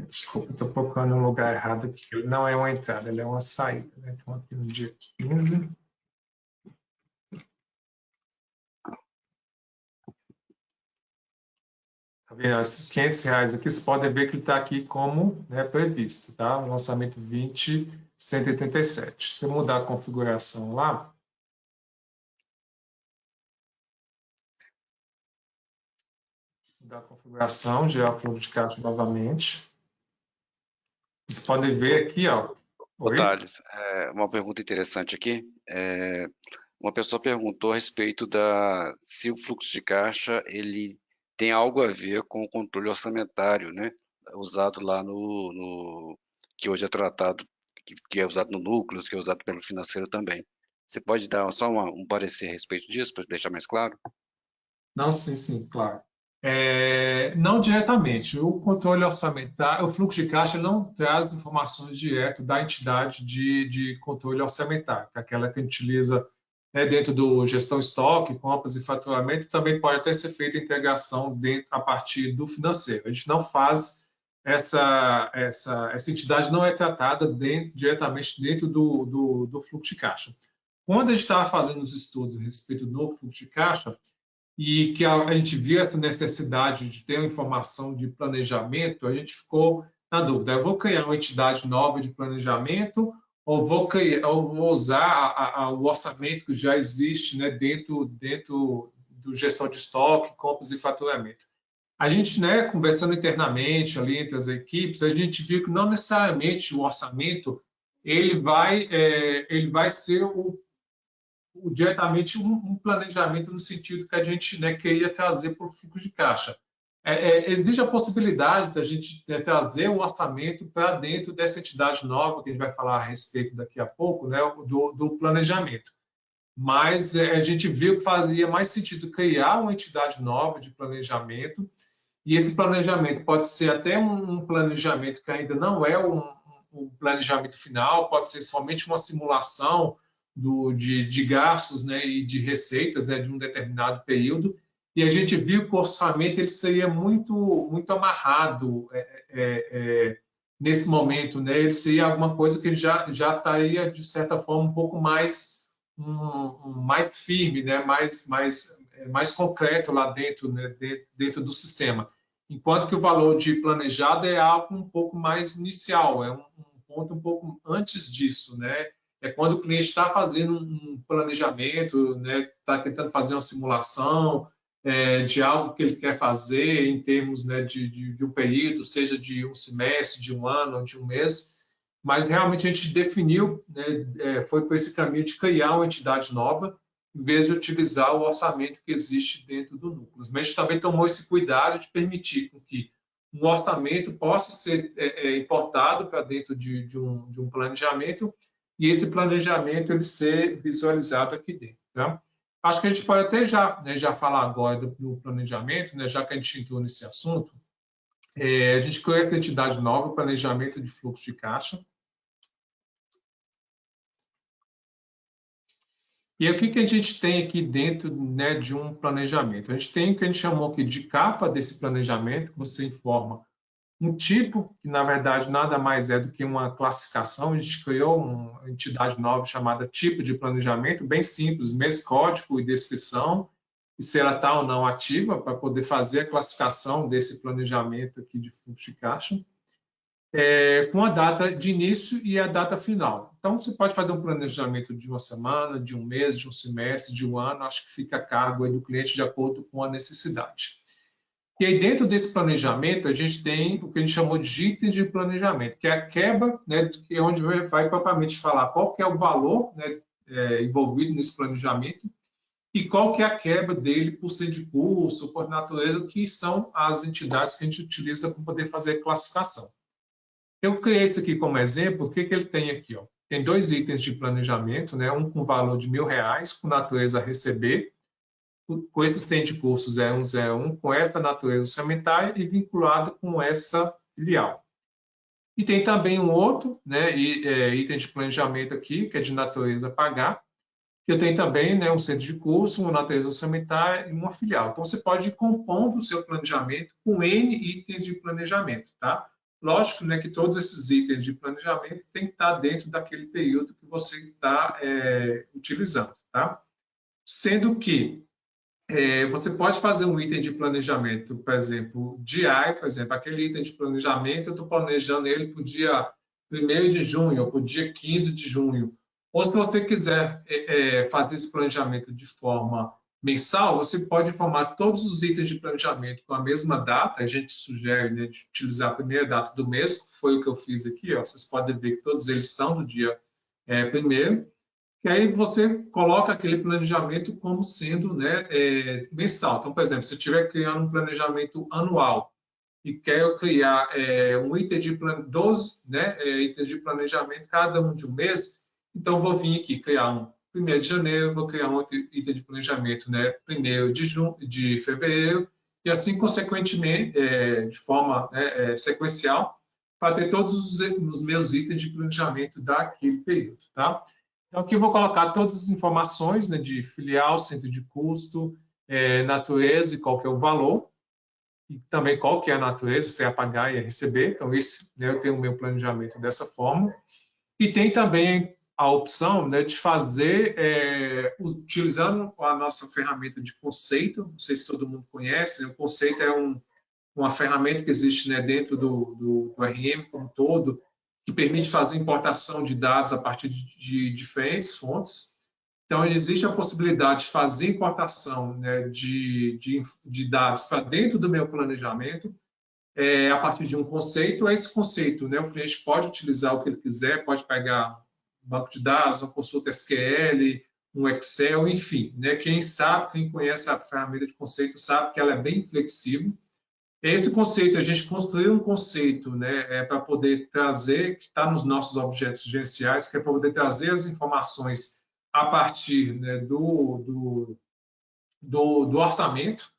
Desculpa, estou colocando no lugar errado aqui. Ele não é uma entrada, ele é uma saída. Né? Então, aqui no dia 15. Tá vendo? Esses R$ 500 aqui, vocês podem ver que ele está aqui como, né, previsto, tá? O lançamento 20.187. Se eu mudar a configuração lá, mudar a configuração, gerar fluxo de caixa novamente. Vocês podem ver aqui, ó. Ô, Oi? Thales, uma pergunta interessante aqui. Uma pessoa perguntou a respeito se o fluxo de caixa ele tem algo a ver com o controle orçamentário, né? Usado lá que hoje é tratado, que é usado no Núcleos, que é usado pelo financeiro também. Você pode dar só um parecer a respeito disso, para deixar mais claro? Não, sim, sim, claro. Não diretamente. O controle orçamentário, o fluxo de caixa não traz informações direto da entidade de controle orçamentário, que é aquela que a gente utiliza, né, dentro do gestão estoque, compras e faturamento. Também pode até ser feita integração a partir do financeiro. A gente não faz essa entidade não é tratada diretamente dentro do fluxo de caixa. Quando a gente estava fazendo os estudos a respeito do fluxo de caixa, e que a gente viu essa necessidade de ter uma informação de planejamento, a gente ficou na dúvida: eu vou criar uma entidade nova de planejamento ou vou usar o orçamento que já existe, né, dentro do gestão de estoque, compras e faturamento? A gente, né, conversando internamente ali entre as equipes, a gente viu que não necessariamente o orçamento ele vai ser diretamente um planejamento no sentido que a gente, né, queria trazer para o fluxo de caixa. Existe a possibilidade da gente, né, trazer o orçamento para dentro dessa entidade nova, que a gente vai falar a respeito daqui a pouco, né, do planejamento. Mas a gente viu que fazia mais sentido criar uma entidade nova de planejamento, e esse planejamento pode ser até um planejamento que ainda não é um planejamento final, pode ser somente uma simulação de gastos, né, e de receitas, né, de um determinado período. E a gente viu que o orçamento ele seria muito amarrado nesse momento, né? Ele seria alguma coisa que já estaria, de certa forma, um pouco mais firme, né? Mais concreto lá dentro, né? Dentro do sistema. Enquanto que o valor de planejado é algo um pouco mais inicial, é um ponto um pouco antes disso, né? É quando o cliente está fazendo um planejamento, né? Está tentando fazer uma simulação de algo que ele quer fazer em termos, né, de um período, seja de um semestre, de um ano ou de um mês, mas realmente a gente definiu, né, foi por esse caminho de criar uma entidade nova, em vez de utilizar o orçamento que existe dentro do núcleo. Mas a gente também tomou esse cuidado de permitir que um orçamento possa ser importado para dentro de um planejamento e esse planejamento ele ser visualizado aqui dentro. Tá? Acho que a gente pode até já falar agora do planejamento, né, já que a gente entrou nesse assunto. A gente criou essa entidade nova, planejamento de fluxo de caixa. E o que a gente tem aqui dentro, né, de um planejamento? A gente tem o que a gente chamou aqui de capa desse planejamento, que você informa um tipo, que na verdade nada mais é do que uma classificação. A gente criou uma entidade nova chamada tipo de planejamento, bem simples, mês, código e descrição, e se ela está ou não ativa, para poder fazer a classificação desse planejamento aqui de fluxo de caixa. Com a data de início e a data final. Então, você pode fazer um planejamento de uma semana, de um mês, de um semestre, de um ano, acho que fica a cargo aí do cliente de acordo com a necessidade. E aí, dentro desse planejamento, a gente tem o que a gente chamou de itens de planejamento, que é a quebra, né, que é onde vai propriamente falar qual que é o valor, né, envolvido nesse planejamento e qual que é a quebra dele por ser de curso, por natureza, que são as entidades que a gente utiliza para poder fazer a classificação. Eu criei isso aqui como exemplo. O que ele tem aqui? Ó? Tem dois itens de planejamento, né? Um com valor de R$ 1.000, com natureza a receber, com esse sistema de cursos 0101, com essa natureza orçamentária e vinculado com essa filial. E tem também um outro, né, item de planejamento aqui, que é de natureza pagar, que eu tenho também, né, um centro de curso, uma natureza orçamentária e uma filial. Então, você pode ir compondo o seu planejamento com N itens de planejamento, tá? Lógico, né, que todos esses itens de planejamento têm que estar dentro daquele período que você está utilizando, tá? Sendo que você pode fazer um item de planejamento, por exemplo, diário, por exemplo, aquele item de planejamento, eu estou planejando ele para o dia 1º de junho, ou para o dia 15 de junho. Ou se você quiser fazer esse planejamento de forma mensal, você pode informar todos os itens de planejamento com a mesma data. A gente sugere, né, de utilizar a primeira data do mês, que foi o que eu fiz aqui. Ó. Vocês podem ver que todos eles são do dia 1º. E aí você coloca aquele planejamento como sendo, né, mensal. Então, por exemplo, se eu estiver criando um planejamento anual e quero criar um item de 12, né, itens de planejamento, cada um de um mês, então vou vir aqui criar um 1º de janeiro, vou criar um item de planejamento, né, 1º de fevereiro, e assim consequentemente, de forma sequencial, para ter todos os meus itens de planejamento daquele período, tá? Então, aqui eu vou colocar todas as informações, né, de filial, centro de custo, natureza e qual que é o valor, e também qual que é a natureza, se é a pagar e a receber. Então, isso, né, eu tenho o meu planejamento dessa forma. E tem também a opção, né, de fazer, utilizando a nossa ferramenta de conceito, não sei se todo mundo conhece, né, o conceito é uma ferramenta que existe, né, dentro do RM como um todo, que permite fazer importação de dados a partir de diferentes fontes. Então, existe a possibilidade de fazer importação, né, de dados para dentro do meu planejamento, a partir de um conceito. Esse conceito, né, o cliente pode utilizar o que ele quiser, pode pegar um banco de dados, uma consulta SQL, um Excel, enfim. Né, quem sabe, quem conhece a ferramenta de conceito sabe que ela é bem flexível. Esse conceito, a gente construiu um conceito, né, para poder trazer, que está nos nossos objetos gerenciais, que é para poder trazer as informações a partir, né, do orçamento.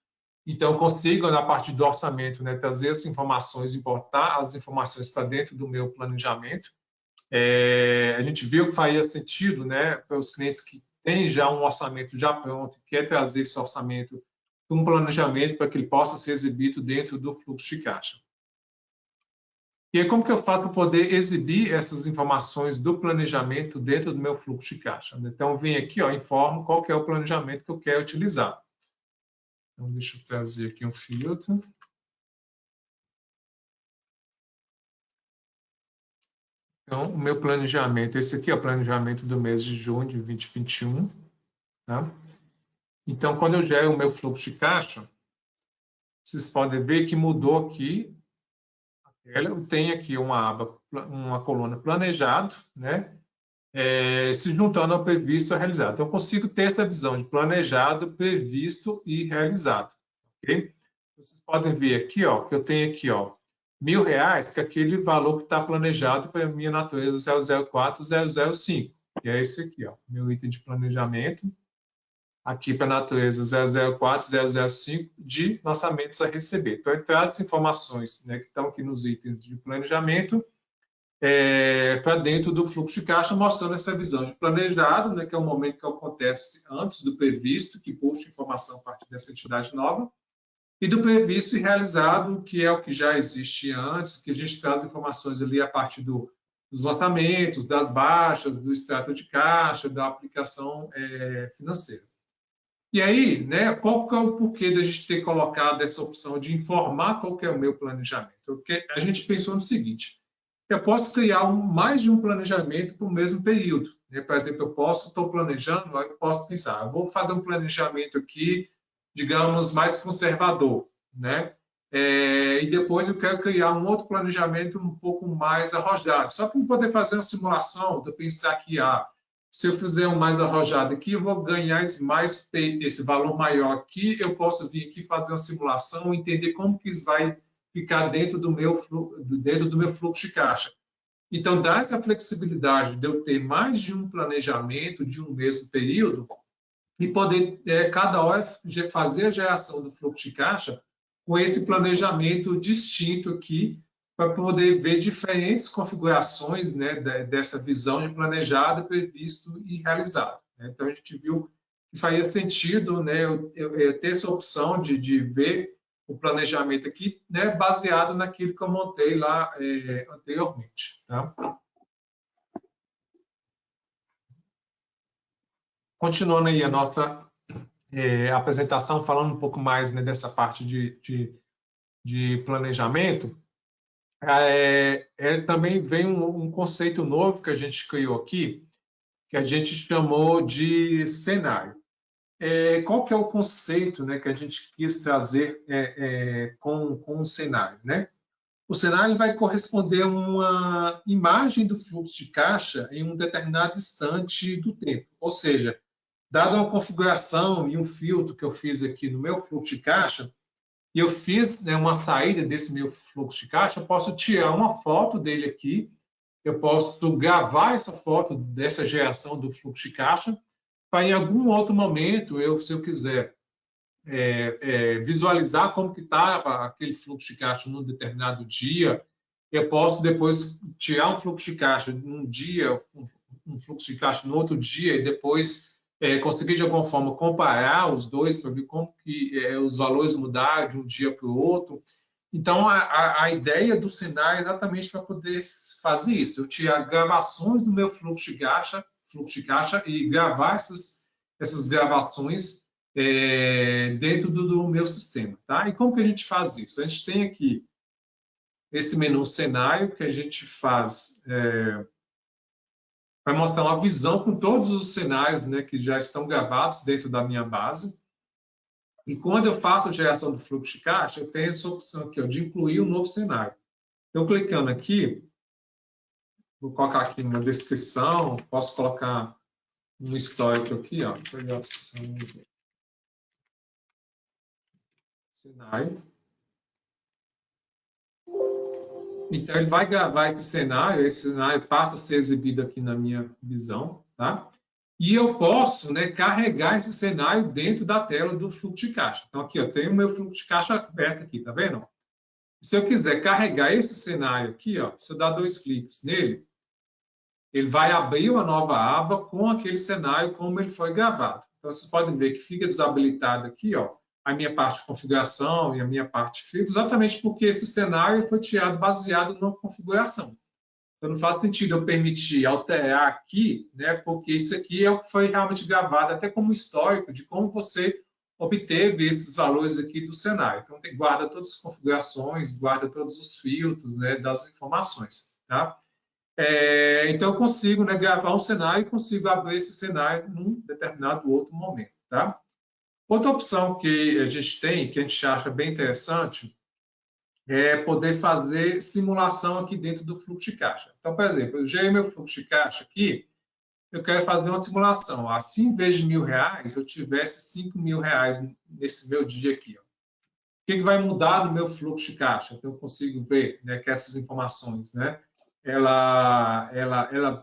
Então, eu consigo, na parte do orçamento, né, trazer as informações, importar as informações para dentro do meu planejamento. A gente viu que faria sentido, né, para os clientes que têm já um orçamento já pronto, quer trazer esse orçamento para um planejamento para que ele possa ser exibido dentro do fluxo de caixa. E aí, como que eu faço para poder exibir essas informações do planejamento dentro do meu fluxo de caixa? Então, eu venho aqui, ó, informo qual que é o planejamento que eu quero utilizar. Então, deixa eu trazer aqui um filtro. Então, o meu planejamento, esse aqui é o planejamento do mês de junho de 2021. Tá? Então, quando eu gero o meu fluxo de caixa, vocês podem ver que mudou aqui a tela. Eu tenho aqui uma aba, uma coluna planejado, né? Se juntando ao previsto e realizado. Então, eu consigo ter essa visão de planejado, previsto e realizado. Okay? Vocês podem ver aqui, ó, que eu tenho aqui, ó, R$1.000, que é aquele valor que está planejado para a minha natureza 004-005. Que é esse aqui, ó, meu item de planejamento. Aqui para a natureza 004-005 de lançamentos a receber. Então, ele traz as informações, né, que estão aqui nos itens de planejamento para dentro do fluxo de caixa, mostrando essa visão de planejado, né, que é o momento que acontece antes do previsto, que puxa informação a partir dessa entidade nova, e do previsto e realizado, que é o que já existia antes, que a gente traz informações ali a partir dos lançamentos, das baixas, do extrato de caixa, da aplicação financeira. E aí, né, qual que é o porquê da gente ter colocado essa opção de informar qual que é o meu planejamento? Porque a gente pensou no seguinte: eu posso criar mais de um planejamento para o mesmo período. Né? Por exemplo, estou planejando, eu posso pensar, eu vou fazer um planejamento aqui, digamos, mais conservador, né? E depois eu quero criar um outro planejamento um pouco mais arrojado. Só para poder fazer uma simulação, de pensar que, se eu fizer um mais arrojado aqui, eu vou ganhar esse valor maior aqui, eu posso vir aqui fazer uma simulação, entender como que isso vai ficar dentro do meu fluxo de caixa. Então, dá essa flexibilidade de eu ter mais de um planejamento de um mesmo período e poder, cada hora, fazer a geração do fluxo de caixa com esse planejamento distinto aqui, para poder ver diferentes configurações, né, dessa visão de planejado, previsto e realizado. Então, a gente viu que faria sentido, né, eu ter essa opção de ver o planejamento aqui, né, baseado naquilo que eu montei lá anteriormente. Tá? Continuando aí a nossa apresentação falando um pouco mais, né, dessa parte de planejamento, também vem um conceito novo que a gente criou aqui, que a gente chamou de cenário. Qual que é o conceito, né, que a gente quis trazer com o cenário, né? O cenário vai corresponder a uma imagem do fluxo de caixa em um determinado instante do tempo. Ou seja, dada uma configuração e um filtro que eu fiz aqui no meu fluxo de caixa, e eu fiz, né, uma saída desse meu fluxo de caixa, eu posso tirar uma foto dele aqui, eu posso gravar essa foto dessa geração do fluxo de caixa, para em algum outro momento, se eu quiser visualizar como que estava aquele fluxo de caixa num determinado dia, eu posso depois tirar um fluxo de caixa num dia, um fluxo de caixa no outro dia, e depois conseguir de alguma forma comparar os dois para ver como que os valores mudaram de um dia para o outro. Então, a ideia do cenário é exatamente para poder fazer isso. Eu tirar gravações do meu fluxo de caixa e gravar essas gravações dentro do meu sistema. Tá? E como que a gente faz isso? A gente tem aqui esse menu cenário que a gente faz, vai mostrar uma visão com todos os cenários, né, que já estão gravados dentro da minha base. E quando eu faço a geração do fluxo de caixa, eu tenho essa opção aqui, ó, de incluir um novo cenário. Então, clicando aqui, vou colocar aqui uma descrição, posso colocar um histórico aqui, ó, criação de cenário. Então, ele vai gravar esse cenário passa a ser exibido aqui na minha visão, tá? E eu posso, né, carregar esse cenário dentro da tela do fluxo de caixa. Então, aqui, eu tenho o meu fluxo de caixa aberto aqui, tá vendo? Se eu quiser carregar esse cenário aqui, ó, se eu dar 2 cliques nele, ele vai abrir uma nova aba com aquele cenário como ele foi gravado. Então, vocês podem ver que fica desabilitado aqui, ó, a minha parte de configuração e a minha parte de filtro, exatamente porque esse cenário foi tirado baseado na configuração. Então, não faz sentido eu permitir alterar aqui, né, porque isso aqui é o que foi realmente gravado, até como histórico de como você obteve esses valores aqui do cenário. Então, guarda todas as configurações, guarda todos os filtros, né, das informações. Tá? Então, eu consigo, né, gravar um cenário e consigo abrir esse cenário num determinado outro momento. Tá? Outra opção que a gente tem, que a gente acha bem interessante, é poder fazer simulação aqui dentro do fluxo de caixa. Então, por exemplo, eu gerei meu fluxo de caixa aqui, eu quero fazer uma simulação. Assim, em vez de R$1.000, eu tivesse R$5.000 nesse meu dia aqui. Ó. O que vai mudar no meu fluxo de caixa? Então, eu consigo ver, né, que essas informações, né, ela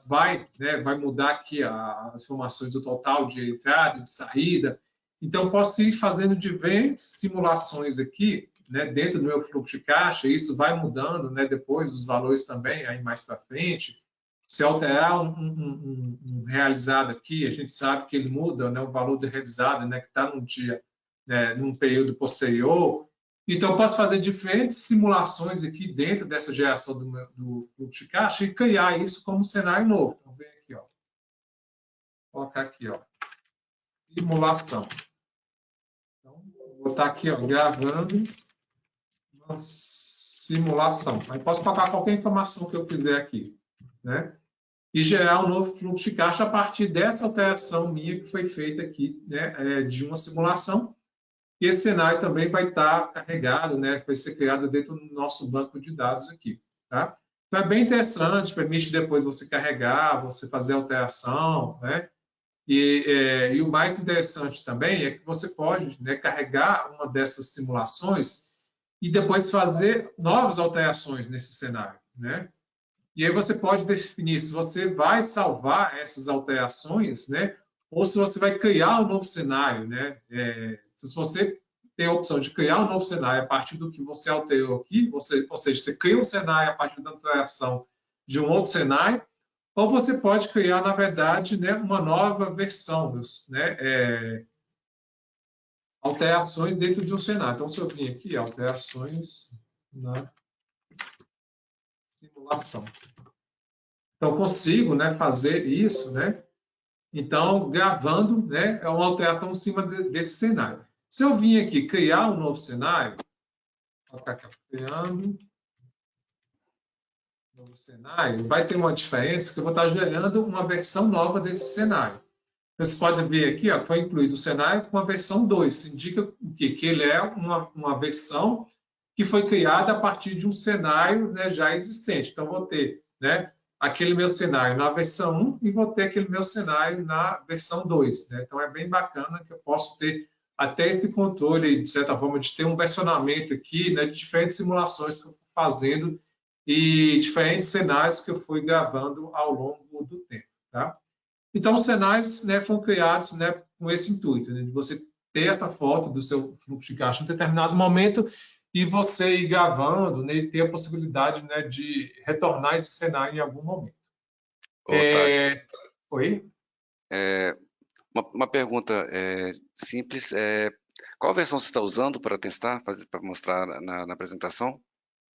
vai, né, vai mudar aqui as informações do total de entrada e de saída. Então, eu posso ir fazendo diversas simulações aqui, né, dentro do meu fluxo de caixa, isso vai mudando, né, depois os valores também, aí mais para frente. Se alterar um realizado aqui, a gente sabe que ele muda, né, o valor do realizado, né, que está num dia, né, num período posterior. Então, eu posso fazer diferentes simulações aqui dentro dessa geração do fluxo de caixa e criar isso como cenário novo. Então, vem aqui, ó. Vou colocar aqui, ó, simulação. Então, vou estar aqui, ó, gravando uma simulação. Aí posso colocar qualquer informação que eu quiser aqui, né? E gerar um novo fluxo de caixa a partir dessa alteração minha que foi feita aqui, né, de uma simulação. E esse cenário também vai estar carregado, né, vai ser criado dentro do nosso banco de dados aqui. Tá? Então, é bem interessante, permite depois você carregar, você fazer alteração, né? E o mais interessante também é que você pode, né, carregar uma dessas simulações e depois fazer novas alterações nesse cenário, né? E aí você pode definir se você vai salvar essas alterações, né? Ou se você vai criar um novo cenário, né? Se você tem a opção de criar um novo cenário a partir do que você alterou aqui, ou seja, você cria um cenário a partir da alteração de um outro cenário, ou você pode criar, na verdade, né, uma nova versão, né? Alterações dentro de um cenário. Então, se eu vim aqui, alterações na simulação. Então, consigo, né, fazer isso, né, Então, gravando, né, é uma alteração em cima desse cenário. Se eu vim aqui criar um novo cenário, vou colocar aqui, criando um novo cenário, vai ter uma diferença que eu vou estar gerando uma versão nova desse cenário. Você pode ver aqui, ó, foi incluído o cenário com a versão 2. Isso indica o quê? Que ele é uma versão que foi criada a partir de um cenário, né, já existente. Então, vou ter, né, aquele meu cenário na versão 1 e vou ter aquele meu cenário na versão 2. Né? Então, é bem bacana que eu posso ter até esse controle, de certa forma, de ter um versionamento aqui, né, de diferentes simulações que eu estou fazendo e diferentes cenários que eu fui gravando ao longo do tempo. Tá? Então, os cenários, né, foram criados, né, com esse intuito, né, de você ter essa foto do seu fluxo de caixa em determinado momento e você ir gravando, né, e ter a possibilidade, né, de retornar esse cenário em algum momento. Ô, Thales, Oi? uma pergunta simples. Qual versão você está usando para testar, para mostrar na apresentação?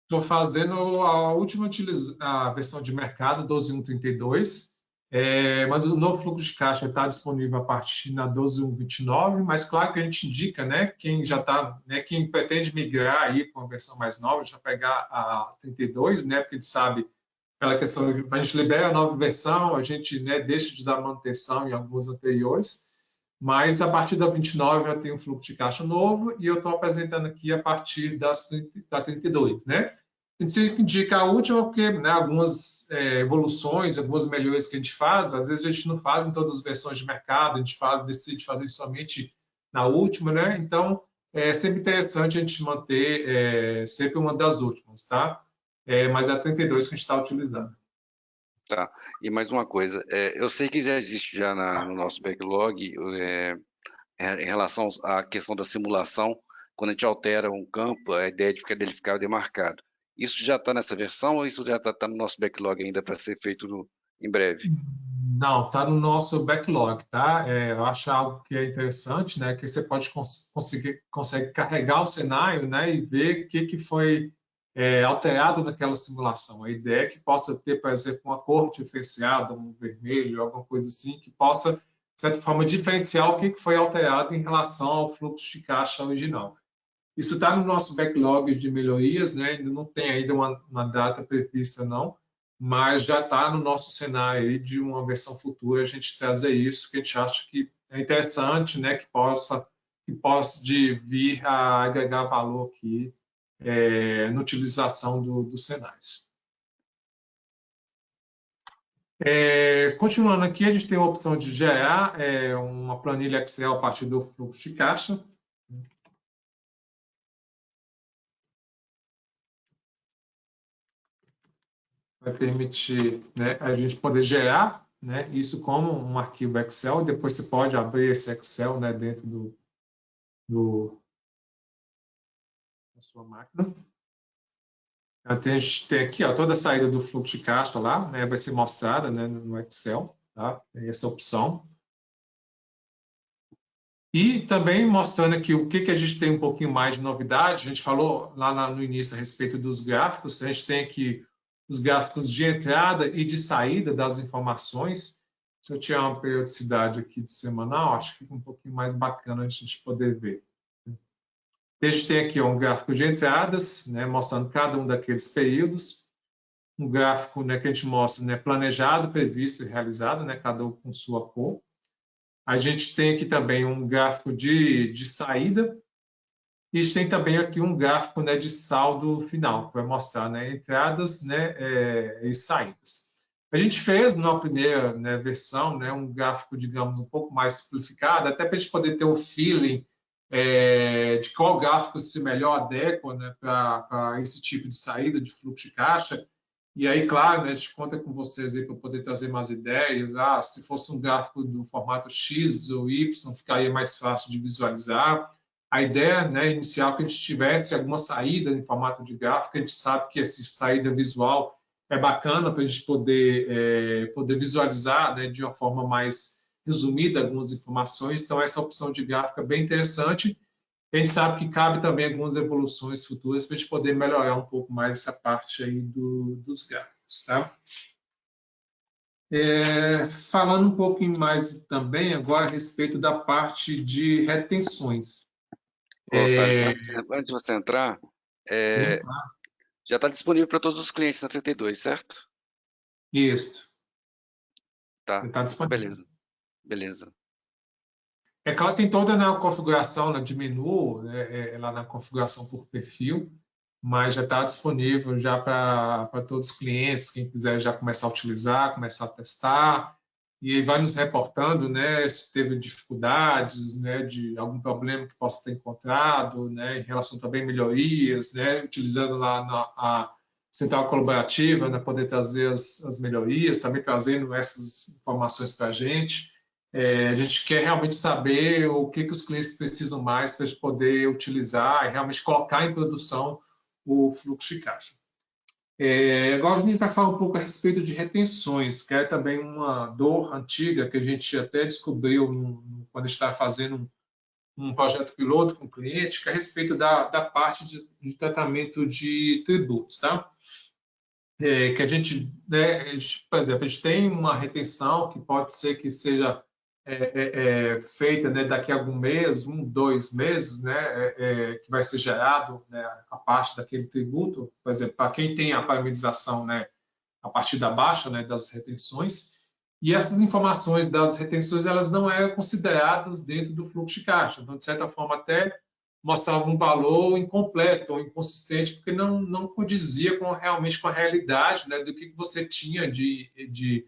Estou fazendo a última a versão de mercado, 12.1.32, mas o novo fluxo de caixa está disponível a partir da 12.1.29, mas claro que a gente indica, né, quem já está, né, quem pretende migrar aí para uma versão mais nova, já pegar a 32, né, porque a gente sabe aquela questão, a gente libera a nova versão, a gente, né, deixa de dar manutenção em alguns anteriores, mas a partir da 29 já tem um fluxo de caixa novo e eu estou apresentando aqui a partir da 32, né? A gente indica a última porque, né, algumas evoluções, algumas melhorias que a gente faz, às vezes a gente não faz em todas as versões de mercado, a gente decide fazer somente na última, né? Então, é sempre interessante a gente manter sempre uma das últimas, tá? Mas é a 32 que a gente está utilizando. Tá. E mais uma coisa, eu sei que já existe já no nosso backlog em relação à questão da simulação, quando a gente altera um campo, a ideia dele ficar demarcado. Isso já está nessa versão ou isso já está no nosso backlog ainda para ser feito em breve? Não, está no nosso backlog, tá? Eu acho algo que é interessante, né? Que você pode consegue carregar o cenário, né? E ver o que foi alterado naquela simulação. A ideia é que possa ter, por exemplo, uma cor diferenciada, um vermelho, alguma coisa assim, que possa, de certa forma, diferenciar o que foi alterado em relação ao fluxo de caixa original. Isso está no nosso backlog de melhorias, né? Ainda não tem ainda uma data prevista, não, mas já está no nosso cenário aí de uma versão futura a gente trazer isso, que a gente acha que é interessante, né? Que possa vir a agregar valor aqui na utilização dos cenários. Continuando aqui, a gente tem a opção de gerar uma planilha Excel a partir do fluxo de caixa. Vai permitir, né, a gente poder gerar, né, isso como um arquivo Excel. Depois você pode abrir esse Excel, né, dentro da sua máquina. Então, a gente tem aqui, ó, toda a saída do fluxo de caixa lá, né, vai ser mostrada, né, no Excel, tá? Tem essa opção. E também mostrando aqui o que a gente tem um pouquinho mais de novidade. A gente falou lá no início a respeito dos gráficos. A gente tem aqui os gráficos de entrada e de saída das informações. Se eu tiver uma periodicidade aqui de semanal, acho que fica um pouquinho mais bacana a gente poder ver. A gente tem aqui um gráfico de entradas, né, mostrando cada um daqueles períodos. Um gráfico, né, que a gente mostra, né, planejado, previsto e realizado, né, cada um com sua cor. A gente tem aqui também um gráfico de saída e a gente tem também aqui um gráfico, né, de saldo final, que vai mostrar, né, entradas, né, e saídas. A gente fez, na primeira, né, versão, né, um gráfico, digamos, um pouco mais simplificado, até para a gente poder ter o feeling de qual gráfico se melhor adequa, né, para esse tipo de saída de fluxo de caixa. E aí, claro, né, a gente conta com vocês aí para poder trazer mais ideias. Se fosse um gráfico do formato X ou Y, ficaria mais fácil de visualizar. A ideia, né, inicial é que a gente tivesse alguma saída em formato de gráfico. A gente sabe que essa saída visual é bacana para a gente poder visualizar, né, de uma forma mais resumida algumas informações. Então, essa opção de gráfico é bem interessante. A gente sabe que cabe também algumas evoluções futuras para a gente poder melhorar um pouco mais essa parte aí dos gráficos, tá? Falando um pouquinho mais também agora a respeito da parte de retenções. Ô, Thales, antes de você entrar, Sim, é, já está disponível para todos os clientes na 32, certo? isso, Tá. está Então, disponível. beleza. Beleza. É claro, tem toda na configuração de menu, lá na configuração por perfil, mas já está disponível já para todos os clientes, quem quiser já começar a utilizar, começar a testar, e aí vai nos reportando, né, se teve dificuldades, né, de algum problema que possa ter encontrado, né, em relação também a melhorias, né, utilizando lá a central colaborativa, né, poder trazer as melhorias, também trazendo essas informações para a gente. A gente quer realmente saber o que os clientes precisam mais para poder utilizar e realmente colocar em produção o fluxo de caixa. Agora a gente vai falar um pouco a respeito de retenções, que é também uma dor antiga que a gente até descobriu quando está fazendo um projeto piloto com o cliente, que é a respeito da parte de tratamento de tributos, tá? Que a gente, né, por exemplo, a gente tem uma retenção que pode ser que seja feita, né, daqui a algum mês, 2 meses, né, que vai ser gerado, né, a parte daquele tributo, por exemplo, para quem tem a parametrização, né, a partir da baixa, né, das retenções, e essas informações das retenções elas não eram consideradas dentro do fluxo de caixa, então de certa forma até mostrava um valor incompleto ou inconsistente porque não condizia realmente com a realidade, né, do que você tinha ali de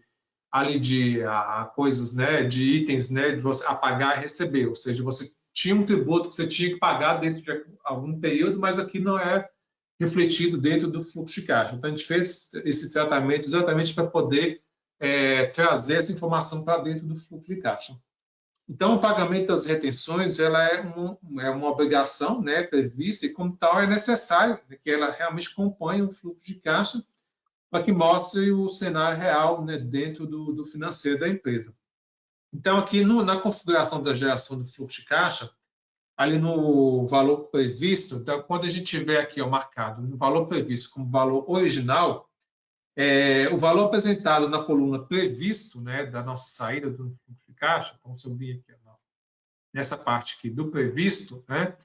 coisas, né, de itens, né, de você a pagar e receber, ou seja, você tinha um tributo que você tinha que pagar dentro de algum período, mas aqui não é refletido dentro do fluxo de caixa. Então a gente fez esse tratamento exatamente para poder trazer essa informação para dentro do fluxo de caixa. Então, o pagamento das retenções ela é uma obrigação, né, prevista e, como tal, é necessário que ela realmente acompanhe o fluxo de caixa para que mostre o cenário real, né, dentro do financeiro da empresa. Então, aqui na configuração da geração do fluxo de caixa, ali no valor previsto, então, quando a gente tiver aqui marcado no valor previsto como valor original, o valor apresentado na coluna previsto, né, da nossa saída do fluxo de caixa, então, se eu vir aqui nessa parte aqui do previsto, né,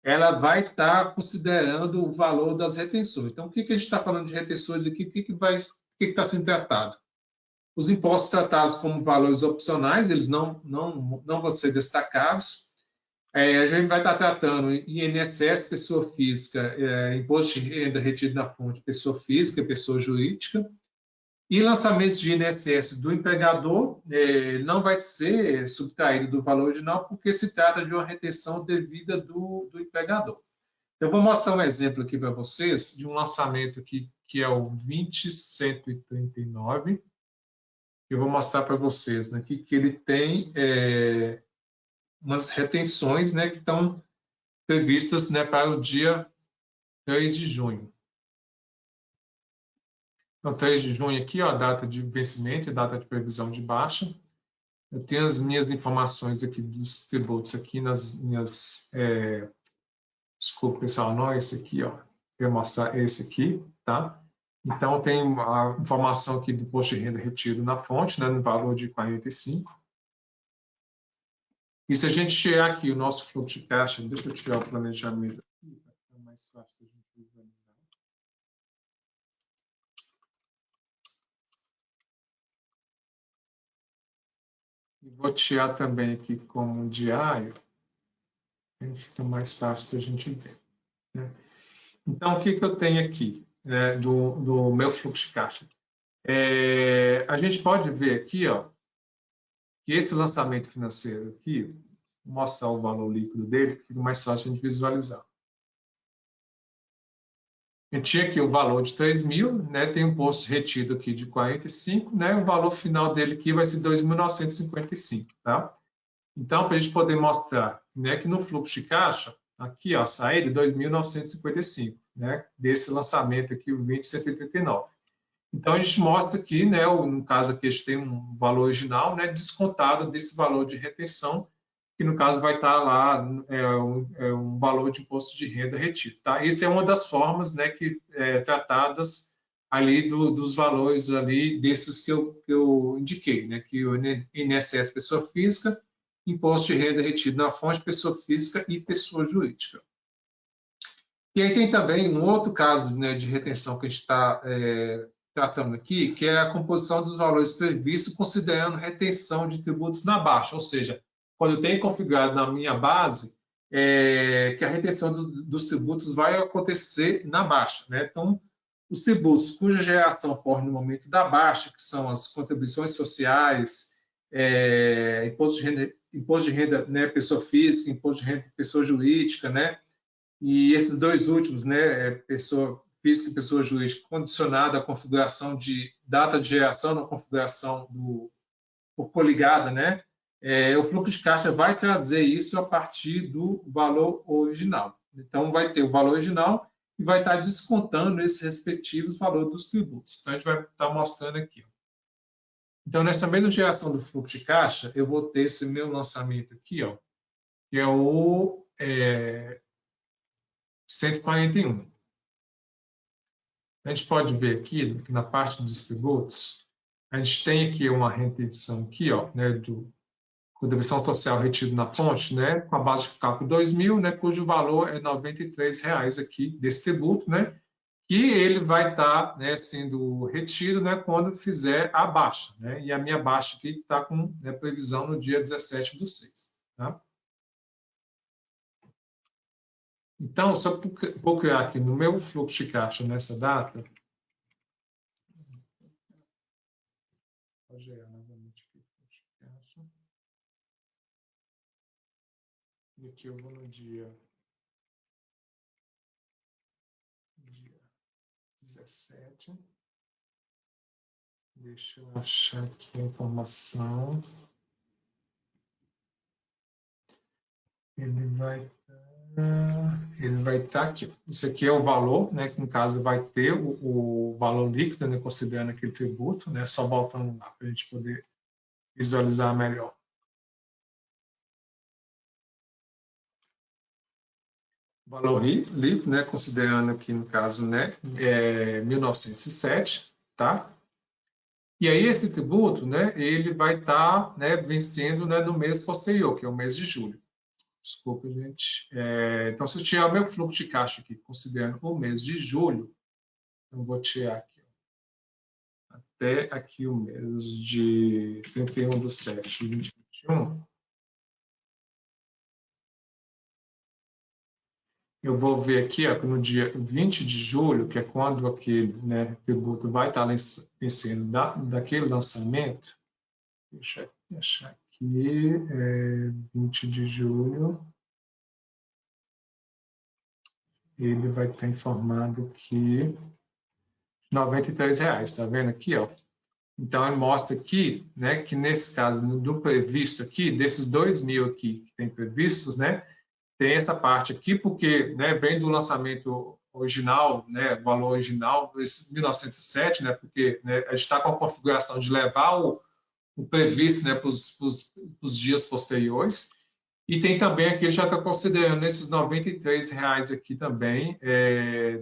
ela vai estar considerando o valor das retenções. Então, o que a gente está falando de retenções aqui? O que está sendo tratado? Os impostos tratados como valores opcionais, eles não vão ser destacados. A gente vai estar tratando INSS, pessoa física, imposto de renda retido na fonte, pessoa física, pessoa jurídica. E lançamentos de INSS do empregador não vai ser subtraído do valor original porque se trata de uma retenção devida do empregador. Eu vou mostrar um exemplo aqui para vocês de um lançamento aqui que é o 20139. Eu vou mostrar para vocês, né, que ele tem umas retenções, né, que estão previstas, né, para o dia 3 de junho. Então, 3 de junho aqui, ó, a data de vencimento e data de previsão de baixa. Eu tenho as minhas informações aqui dos tributos aqui nas minhas... desculpa, pessoal, não é esse aqui, ó. Eu vou mostrar esse aqui, tá? Então, tem a informação aqui do imposto de renda retido na fonte, né, no valor de 45. E se a gente tirar aqui o nosso fluxo de caixa, deixa eu tirar o planejamento aqui, para ficar mais fácil a gente visualizar. E vou tirar também aqui como diário, aí fica mais fácil da gente ver, né? Então, o que eu tenho aqui, né, do meu fluxo de caixa? A gente pode ver aqui, ó, que esse lançamento financeiro aqui, vou mostrar o valor líquido dele, que fica mais fácil a gente visualizar. Eu tinha aqui o valor de 3.000, né, tem um imposto retido aqui de 45, né, o valor final dele aqui vai ser 2.955, tá? Então, para a gente poder mostrar, né, que no fluxo de caixa, aqui, ó, a saída 2.955, né, desse lançamento aqui, o 20.189. Então, a gente mostra aqui, né, no caso aqui, a gente tem um valor original, né, descontado desse valor de retenção, que no caso vai estar lá um valor de imposto de renda retido. Tá? Isso é uma das formas, né, que tratadas ali dos valores ali desses que eu indiquei, né? Que o INSS, pessoa física, imposto de renda retido na fonte, pessoa física e pessoa jurídica. E aí tem também um outro caso, né, de retenção que a gente está tratando aqui, que é a composição dos valores previstos considerando retenção de tributos na baixa, ou seja, quando eu tenho configurado na minha base que a retenção dos tributos vai acontecer na baixa, né? Então, os tributos cuja geração ocorre no momento da baixa, que são as contribuições sociais, imposto de renda, né, pessoa física, imposto de renda pessoa jurídica, né? E esses dois últimos, né, pessoa física e pessoa jurídica, condicionada à configuração de data de geração na configuração por coligada, né? O fluxo de caixa vai trazer isso a partir do valor original. Então, vai ter o valor original e vai estar descontando esses respectivos valores dos tributos. Então, a gente vai estar mostrando aqui. Então, nessa mesma geração do fluxo de caixa, eu vou ter esse meu lançamento aqui, ó, que é o 141. A gente pode ver aqui, na parte dos tributos, a gente tem aqui uma retenção aqui, ó, né, do contribuição social retido na fonte, né, com a base de cálculo 2.000, né, cujo valor é R$ 93 aqui desse tributo, né, que ele vai estar, né, sendo retido, né, quando fizer a baixa, né, e a minha baixa aqui está com, né, previsão no dia 17/6, tá? Então, só vou criar aqui no meu fluxo de caixa nessa data, vou gerar novamente aqui o fluxo de caixa. E aqui eu vou no dia 17. Deixa eu achar aqui a informação. Ele vai estar aqui. Isso aqui é o valor, né, que no caso vai ter o valor líquido, né, considerando aquele tributo, né, só voltando lá para a gente poder visualizar melhor. O valor líquido, né, considerando aqui no caso, né, 1907, tá? E aí esse tributo, né, ele vai estar, né, vencendo, né, no mês posterior, que é o mês de julho. Desculpa, gente. Então, se eu tirar o meu fluxo de caixa aqui, considerando o mês de julho, eu vou tirar aqui, ó, até aqui o mês de 31/7/2021, eu vou ver aqui, ó, que no dia 20 de julho, que é quando aquele, né, tributo vai estar vencendo daquele lançamento, deixa eu achar aqui, 20 de julho, ele vai estar informado que R$ 93, tá vendo aqui, ó? Então, ele mostra aqui, né, que nesse caso, do previsto aqui, desses 2.000 aqui que tem previstos, né, tem essa parte aqui, porque, né, vem do lançamento original, né, valor original, esse 1907, né, porque, né, a gente está com a configuração de levar o previsto, né, para os dias posteriores, e tem também aqui, ele já está considerando esses R$ 93 aqui também,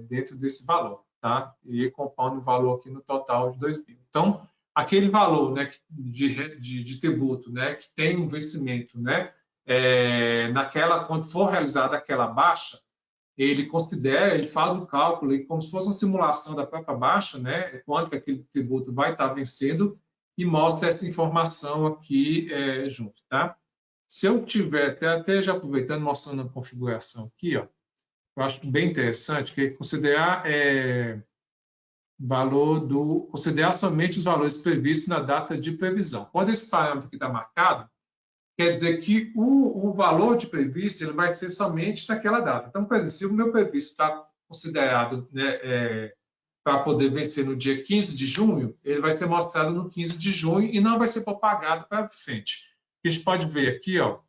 dentro desse valor, tá? E compondo o valor aqui no total de 2.000. Então, aquele valor, né, de tributo, né, que tem um vencimento, né, quando for realizada aquela baixa, ele considera, ele faz um cálculo, como se fosse uma simulação da própria baixa, né, quanto que aquele tributo vai estar vencendo, e mostra essa informação aqui junto, tá? Se eu tiver, até já aproveitando, mostrando a configuração aqui, ó, eu acho bem interessante que considerar considerar somente os valores previstos na data de previsão. Quando esse parâmetro aqui está marcado, quer dizer que o valor de previsto ele vai ser somente naquela data. Então, por exemplo, se o meu previsto está considerado, né, para poder vencer no dia 15 de junho, ele vai ser mostrado no 15 de junho e não vai ser propagado para frente. A gente pode ver aqui, ó,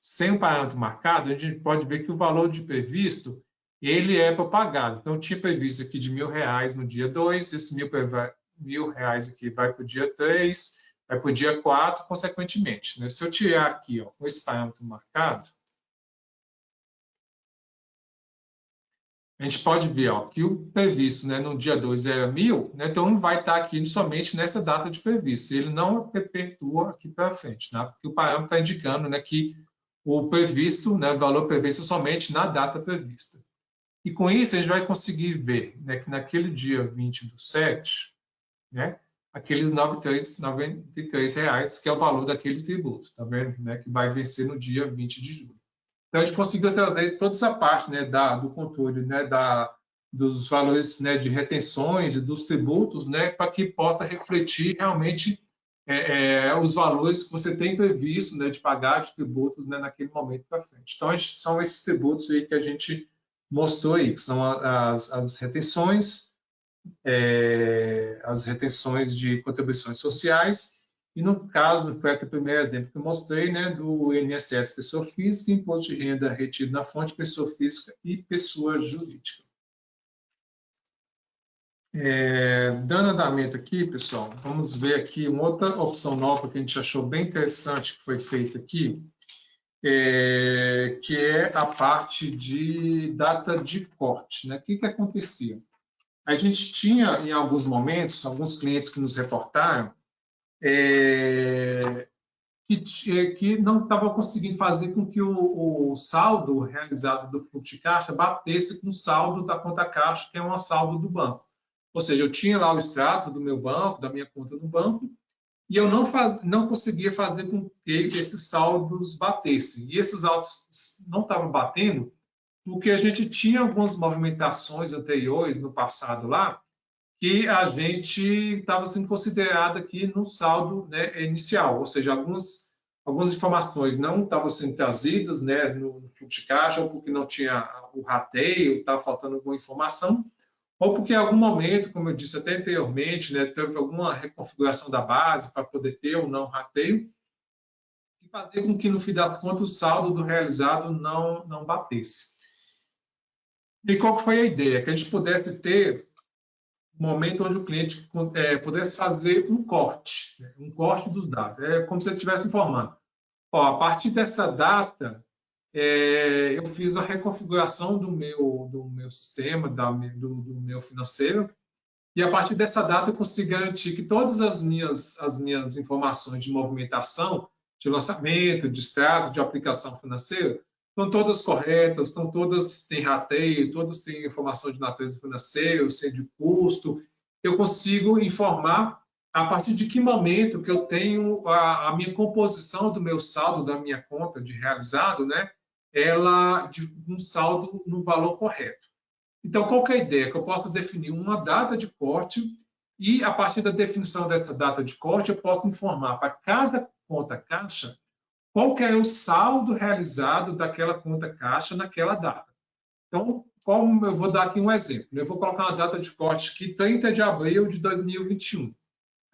sem o parâmetro marcado, a gente pode ver que o valor de previsto ele é propagado. Então, eu tinha previsto aqui de R$ 1.000 no dia 2, esse R$ 1.000 aqui vai para o dia 3, vai para o dia 4, consequentemente, né? Se eu tirar aqui, ó, com esse parâmetro marcado, a gente pode ver ó, que o previsto, né, no dia 2 era 1.000, né, então não vai estar aqui somente nessa data de previsto. Ele não perpetua aqui para frente, né, porque o parâmetro está indicando, né, que o previsto, né, o valor previsto somente na data prevista. E com isso a gente vai conseguir ver, né, que naquele dia 20/7, né, aqueles R$ 93, que é o valor daquele tributo, tá vendo? Né, que vai vencer no dia 20 de julho. Então, a gente conseguiu trazer toda essa parte, né, do controle, né, dos valores, né, de retenções e dos tributos, né, para que possa refletir realmente os valores que você tem previsto, né, de pagar de tributos, né, naquele momento para frente. Então, são esses tributos aí que a gente mostrou aí, que são as retenções de contribuições sociais, e no caso, foi aquele primeiro exemplo que eu mostrei, né, do INSS pessoa física, imposto de renda retido na fonte pessoa física e pessoa jurídica. Dando andamento aqui, pessoal, vamos ver aqui uma outra opção nova que a gente achou bem interessante que foi feita aqui, que é a parte de data de corte, né? O que acontecia? A gente tinha, em alguns momentos, alguns clientes que nos reportaram que não estavam conseguindo fazer com que o saldo realizado do fluxo de caixa batesse com o saldo da conta caixa, que é um saldo do banco. Ou seja, eu tinha lá o extrato do meu banco, da minha conta no banco, e eu não conseguia fazer com que esses saldos batessem. E esses saldos não estavam batendo porque a gente tinha algumas movimentações anteriores no passado lá, que a gente estava sendo considerado aqui no saldo, né, inicial, ou seja, algumas informações não estavam sendo trazidas, né, no fluxo de caixa, ou porque não tinha o rateio, estava faltando alguma informação, ou porque em algum momento, como eu disse até anteriormente, né, teve alguma reconfiguração da base para poder ter ou não rateio, e fazer com que, no fim das contas, o saldo do realizado não batesse. E qual que foi a ideia? Que a gente pudesse ter momento onde o cliente pudesse fazer um corte, né? Um corte dos dados. É como se ele estivesse informando. Ó, a partir dessa data, eu fiz a reconfiguração do meu sistema, do meu financeiro, e a partir dessa data eu consigo garantir que todas as minhas informações de movimentação, de lançamento, de extrato, de aplicação financeira, estão todas corretas, estão todas têm rateio, todas têm informação de natureza financeira, sem de custo. Eu consigo informar a partir de que momento que eu tenho a minha composição do meu saldo da minha conta de realizado, né? Ela de um saldo no valor correto. Então, qual que é a ideia? Que eu posso definir uma data de corte e, a partir da definição dessa data de corte, eu posso informar para cada conta caixa qual que é o saldo realizado daquela conta caixa naquela data. Então, como eu vou dar aqui um exemplo. Eu vou colocar uma data de corte aqui, 30 de abril de 2021.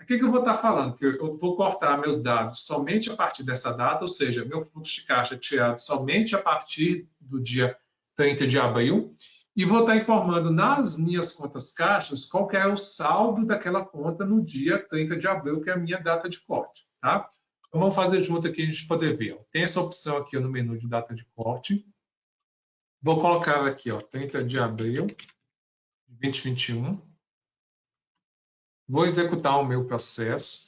O que eu vou estar falando? Que eu vou cortar meus dados somente a partir dessa data, ou seja, meu fluxo de caixa é tirado somente a partir do dia 30 de abril, e vou estar informando nas minhas contas caixas qual que é o saldo daquela conta no dia 30 de abril, que é a minha data de corte. Tá? Então, vamos fazer junto aqui para a gente poder ver. Ó. Tem essa opção aqui no menu de data de corte. Vou colocar aqui, ó, 30 de abril de 2021. Vou executar o meu processo.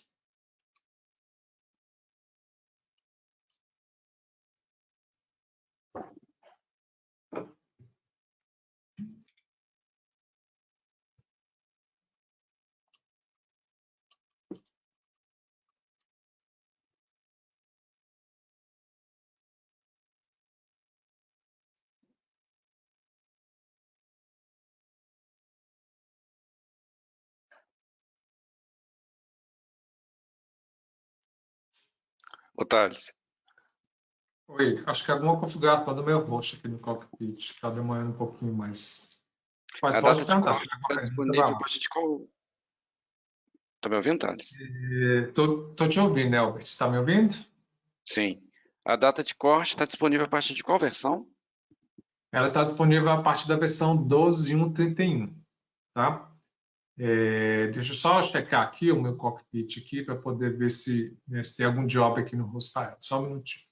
Ô, Thales, Oi, acho que alguma configuração do meu host aqui no cockpit está demorando um pouquinho mais. Mas a pode data de perguntar, se corte tiver alguma está pergunta, vai disponível a lá. partir de qual? Tá me ouvindo, Thales? Tô te ouvindo, Albert. Está me ouvindo? Sim. A data de corte está disponível a partir de qual versão? Ela está disponível a partir da versão 12.1.31, tá? Deixa eu só checar aqui o meu cockpit aqui para poder ver se tem algum job aqui no Hospire. Só um minutinho.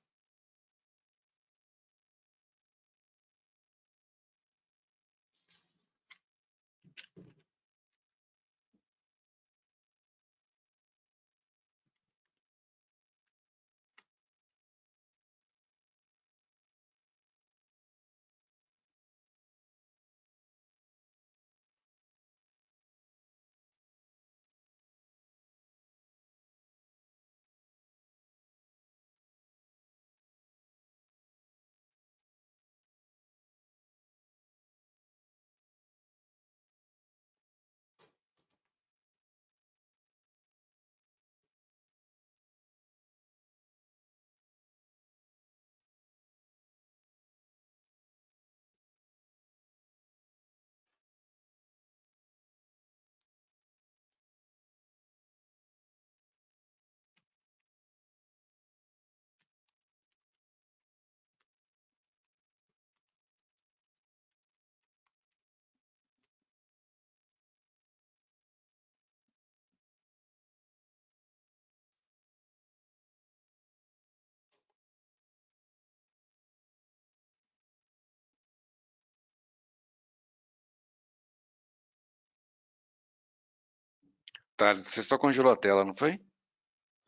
Tá, você só congelou a tela, não foi?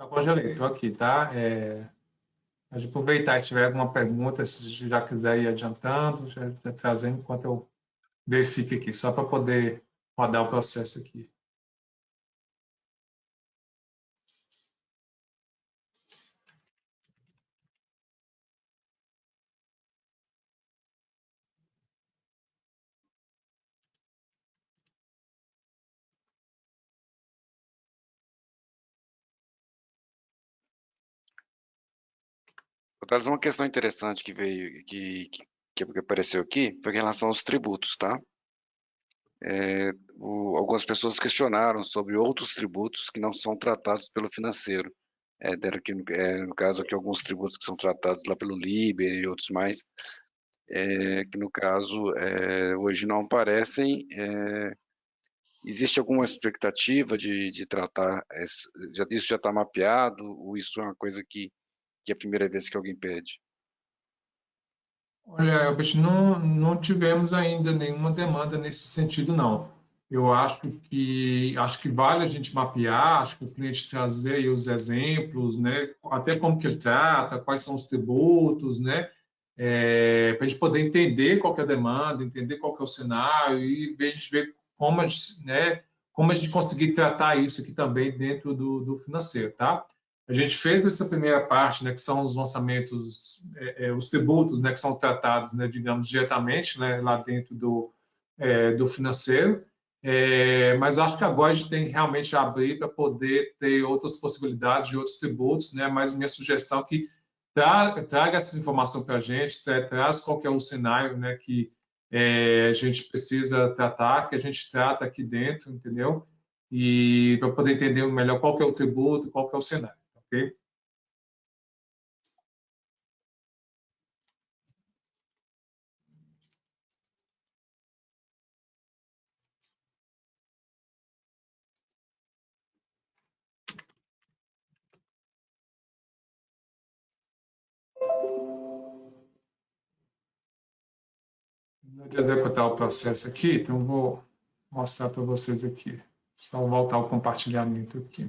Só congelei, estou aqui, tá? Pode aproveitar, se tiver alguma pergunta, se já quiser ir adiantando, já trazendo enquanto eu verifico aqui, só para poder rodar o processo aqui. Thales, uma questão interessante que veio, que apareceu aqui, foi em relação aos tributos, tá? Algumas pessoas questionaram sobre outros tributos que não são tratados pelo financeiro. Deram aqui, no caso aqui, alguns tributos que são tratados lá pelo Liber e outros mais, que no caso hoje não aparecem. Existe alguma expectativa de tratar, isso já está mapeado, ou isso é uma coisa que é a primeira vez que alguém pede? Olha, Elbert, não tivemos ainda nenhuma demanda nesse sentido, não. Eu acho que vale a gente mapear, acho que o cliente trazer aí os exemplos, né? Até como que ele trata, quais são os tributos, né? Para a gente poder entender qual que é a demanda, entender qual que é o cenário e a gente ver como a gente, né, como a gente conseguir tratar isso aqui também dentro do financeiro, tá? A gente fez essa primeira parte, né, que são os lançamentos, os tributos, né, que são tratados, né, digamos, diretamente, né, lá dentro do financeiro, mas acho que agora a gente tem que realmente abrir para poder ter outras possibilidades de outros tributos, né, mas minha sugestão é que traga essa informação para a gente, traz qual que é o cenário, né, que a gente precisa tratar, que a gente trata aqui dentro, entendeu? E para poder entender melhor qual que é o tributo, qual que é o cenário, ok? De executar o processo aqui, então vou mostrar para vocês aqui. Só voltar ao compartilhamento aqui.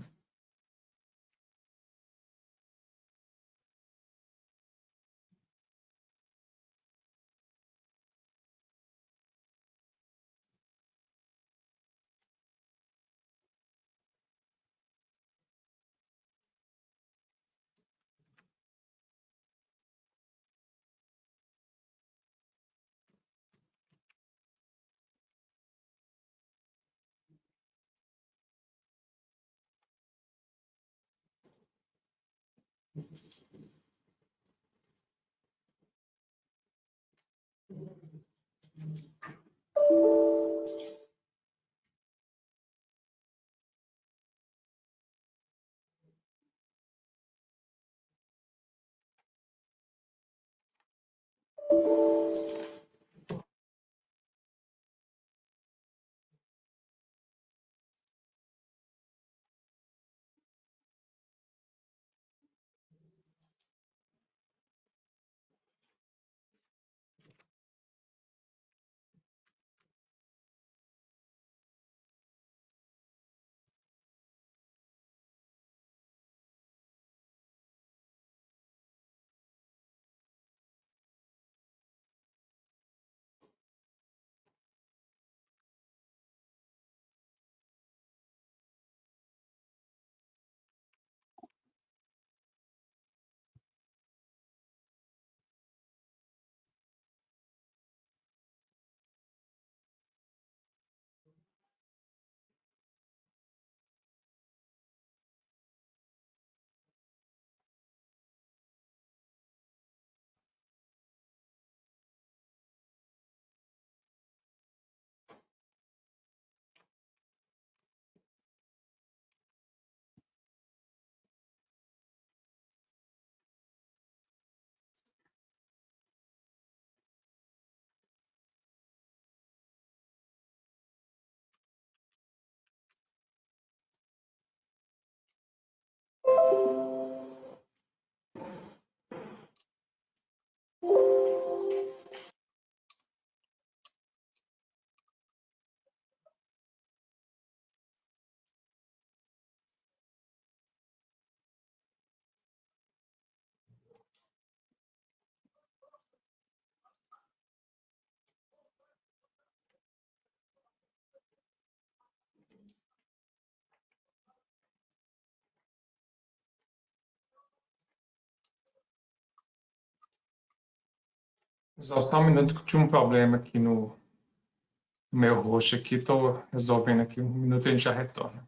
Só um minuto que eu tinha um problema aqui no meu host aqui, estou resolvendo aqui. Um minuto e a gente já retorna.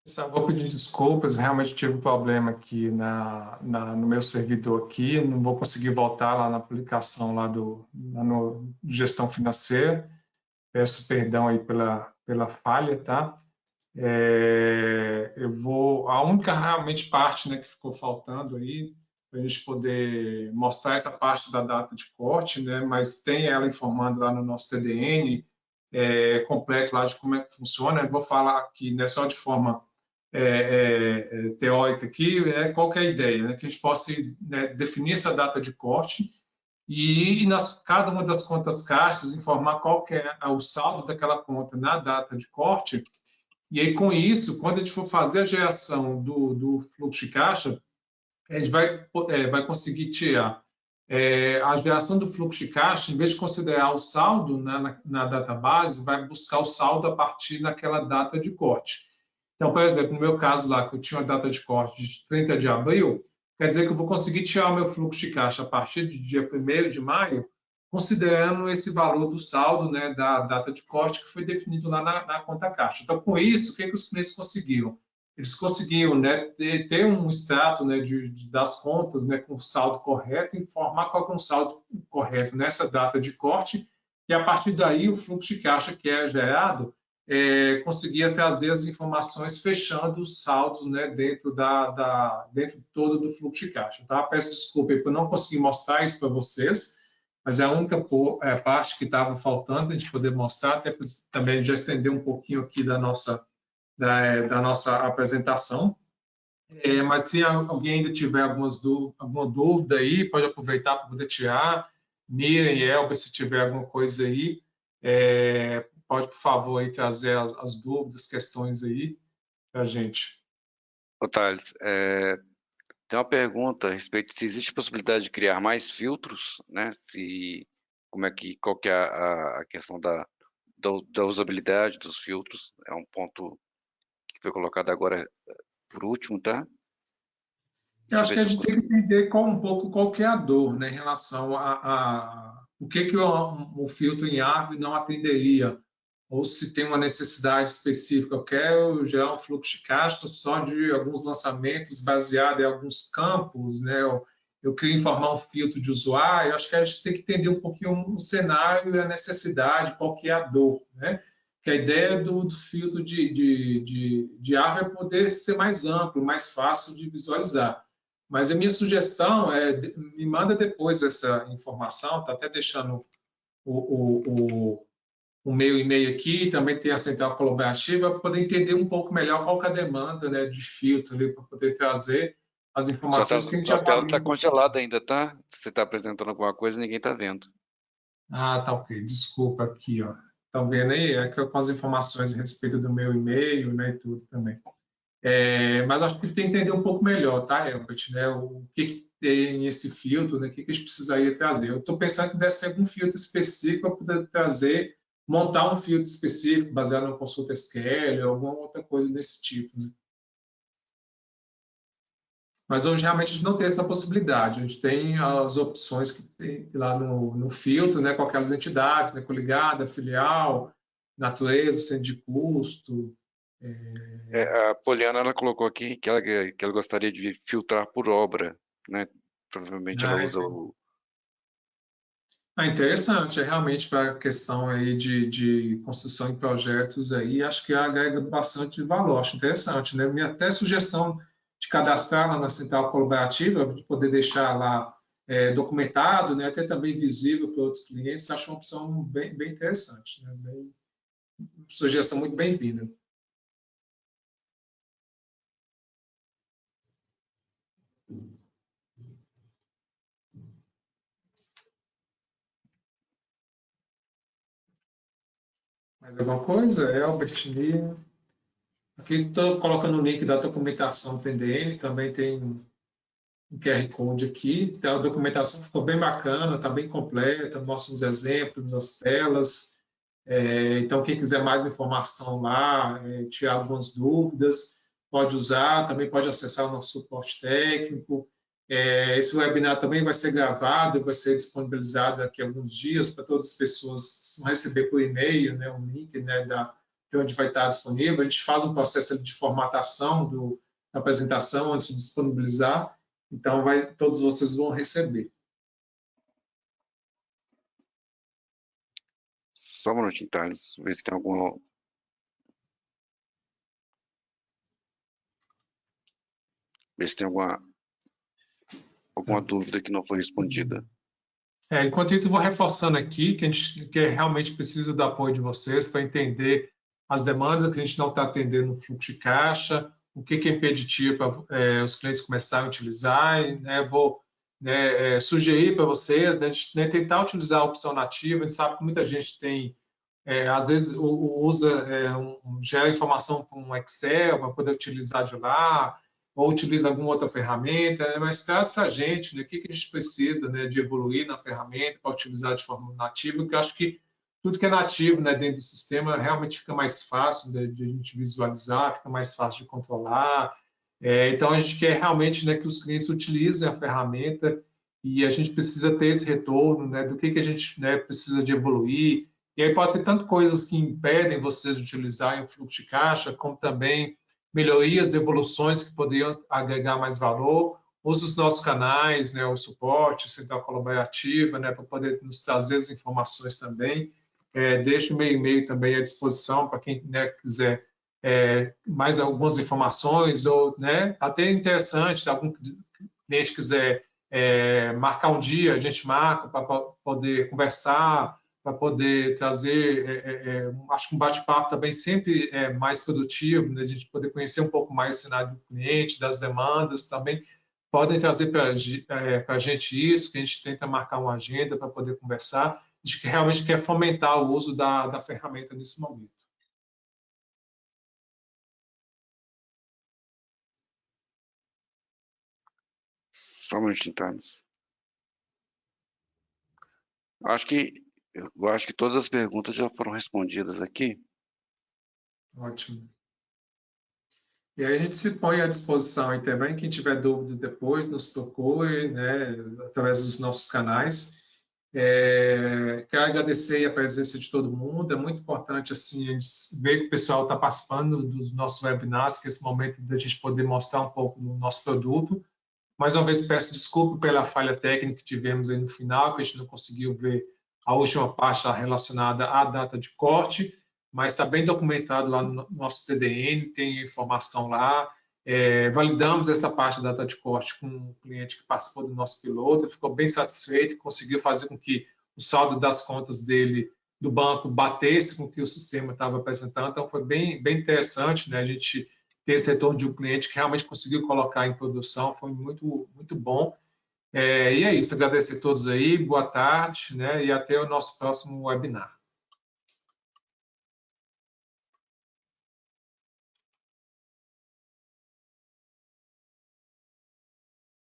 Só vou pedir desculpas, realmente tive um problema aqui no meu servidor aqui, não vou conseguir voltar lá na aplicação lá no gestão financeira. Peço perdão aí pela falha, tá? A única realmente parte, né, que ficou faltando aí, para a gente poder mostrar essa parte da data de corte, né, mas tem ela informando lá no nosso TDN, completo lá de como é que funciona. Eu vou falar aqui, né, só de forma teórica aqui, qual que é a ideia, né, que a gente possa, né, definir essa data de corte e cada uma das contas caixas informar qual que é o saldo daquela conta na data de corte. E aí, com isso, quando a gente for fazer a geração do fluxo de caixa, a gente vai conseguir tirar A geração do fluxo de caixa, em vez de considerar o saldo na database, vai buscar o saldo a partir daquela data de corte. Então, por exemplo, no meu caso lá, que eu tinha uma data de corte de 30 de abril, quer dizer que eu vou conseguir tirar o meu fluxo de caixa a partir do dia 1º de maio, considerando esse valor do saldo, né, da data de corte que foi definido lá na conta caixa. Então, com isso, o que os clientes conseguiram? Eles conseguiam, né, ter um extrato, né, das contas, né, com o saldo correto, informar qual é o saldo correto nessa data de corte, e a partir daí o fluxo de caixa que é gerado conseguia trazer as informações fechando os saldos, né, dentro dentro todo do fluxo de caixa. Tá? Peço desculpa por não conseguir mostrar isso para vocês, mas é a única parte que estava faltando a gente poder mostrar, até também já estender um pouquinho aqui da nossa apresentação. Mas se alguém ainda tiver alguma dúvida aí, pode aproveitar para poder tirar. Miriam e Elber, se tiver alguma coisa aí, pode, por favor, aí, trazer as dúvidas, questões aí para a gente. Ô, Thales, tem uma pergunta a respeito se existe possibilidade de criar mais filtros, né? Qual que é a questão da usabilidade dos filtros? É um ponto que foi colocado agora por último, tá? Eu acho que a gente tem que entender um pouco qual que é a dor, né, em relação o que o filtro em árvore não atenderia, ou se tem uma necessidade específica. Eu quero gerar um fluxo de caixa só de alguns lançamentos baseado em alguns campos, né? Eu queria informar um filtro de usuário. Eu acho que a gente tem que entender um pouquinho o cenário e a necessidade, qual que é a dor, né? Que a ideia do filtro de árvore é poder ser mais amplo, mais fácil de visualizar. Mas a minha sugestão me manda depois essa informação, está até deixando o meu e-mail aqui, também tem a central colaborativa, para poder entender um pouco melhor qual que é a demanda, né, de filtro, para poder trazer as informações que a gente já tela está congelada ainda, tá? Se você está apresentando alguma coisa, ninguém está vendo. Ah, tá ok. Desculpa aqui, ó. Estão vendo aí? Com as informações a respeito do meu e-mail, né, e tudo também. Mas acho que tem que entender um pouco melhor, tá, Elbert, né? O que tem esse filtro, né? O que a gente precisaria trazer? Eu estou pensando que deve ser algum filtro específico para poder trazer, montar um filtro específico baseado na consulta SQL, alguma outra coisa desse tipo, né? Mas hoje realmente a gente não tem essa possibilidade. A gente tem as opções que tem lá no filtro, né, com aquelas entidades, né, coligada, filial, natureza, centro de custo. A Poliana ela colocou aqui que ela gostaria de filtrar por obra, né? Provavelmente ela usa o. Interessante, realmente para a questão aí de construção em projetos aí, acho que agrega bastante valor, acho interessante, né? Minha até sugestão de cadastrar lá na central colaborativa, de poder deixar lá documentado, né? Até também visível para outros clientes, acho uma opção bem interessante, né? Sugestão muito bem-vinda. Mais alguma coisa? Albert Lee. Aqui estou colocando o link da documentação PDN, também tem um QR Code aqui. Então, a documentação ficou bem bacana, está bem completa, mostra os exemplos, as telas. Então, quem quiser mais informação lá, tirar algumas dúvidas, pode usar, também pode acessar o nosso suporte técnico. Esse webinar também vai ser gravado, vai ser disponibilizado daqui a alguns dias para todas as pessoas receber por e-mail, né, um link, né, de onde vai estar disponível. A gente faz um processo de formatação da apresentação antes de disponibilizar, então todos vocês vão receber. Só um minutinho, Thales, ver se tem alguma. Ver se tem alguma dúvida que não foi respondida. Enquanto isso, eu vou reforçando aqui que a gente realmente precisa do apoio de vocês para entender as demandas que a gente não está atendendo no fluxo de caixa, o que é impeditivo para os clientes começarem a utilizar. Vou sugerir para vocês, tentar utilizar a opção nativa. A gente sabe que muita gente tem, às vezes, gera informação para um Excel para poder utilizar de lá, ou utiliza alguma outra ferramenta, né? Mas traz para a gente, né, o que a gente precisa, né, de evoluir na ferramenta para utilizar de forma nativa, porque eu acho que tudo que é nativo, né, dentro do sistema realmente fica mais fácil, né, de a gente visualizar, fica mais fácil de controlar. Então, a gente quer realmente, né, que os clientes utilizem a ferramenta e a gente precisa ter esse retorno, né, do que a gente, né, precisa de evoluir. E aí pode ter tanto coisas que impedem vocês de utilizarem o fluxo de caixa, como também melhorias, evoluções que poderiam agregar mais valor. Use os nossos canais, né, o suporte, central colaborativa, né, para poder nos trazer as informações também. Deixe o meu e-mail também à disposição para quem, né, quiser mais algumas informações, ou, né, até interessante, se algum cliente quiser marcar um dia, a gente marca para poder conversar, para poder trazer, acho que um bate-papo também sempre é mais produtivo, né, a gente poder conhecer um pouco mais o cenário do cliente, das demandas também. Podem trazer para a gente isso, que a gente tenta marcar uma agenda para poder conversar. A gente realmente quer fomentar o uso da ferramenta nesse momento. Só um minutinho, Thales. Eu acho que todas as perguntas já foram respondidas aqui. Ótimo. E aí a gente se põe à disposição aí também, quem tiver dúvidas depois, nos procure, né, através dos nossos canais. Quero agradecer a presença de todo mundo, é muito importante assim, a gente ver que o pessoal está participando dos nossos webinars, que é esse momento da gente poder mostrar um pouco do nosso produto. Mais uma vez, peço desculpa pela falha técnica que tivemos aí no final, que a gente não conseguiu ver a última parte relacionada à data de corte, mas está bem documentado lá no nosso TDN, tem informação lá. Validamos essa parte da data de corte com um cliente que participou do nosso piloto, ficou bem satisfeito, conseguiu fazer com que o saldo das contas dele do banco batesse com o que o sistema estava apresentando, então foi bem interessante, né? A gente ter esse retorno de um cliente que realmente conseguiu colocar em produção, foi muito bom. E é isso, agradecer a todos aí, boa tarde, né, e até o nosso próximo webinar.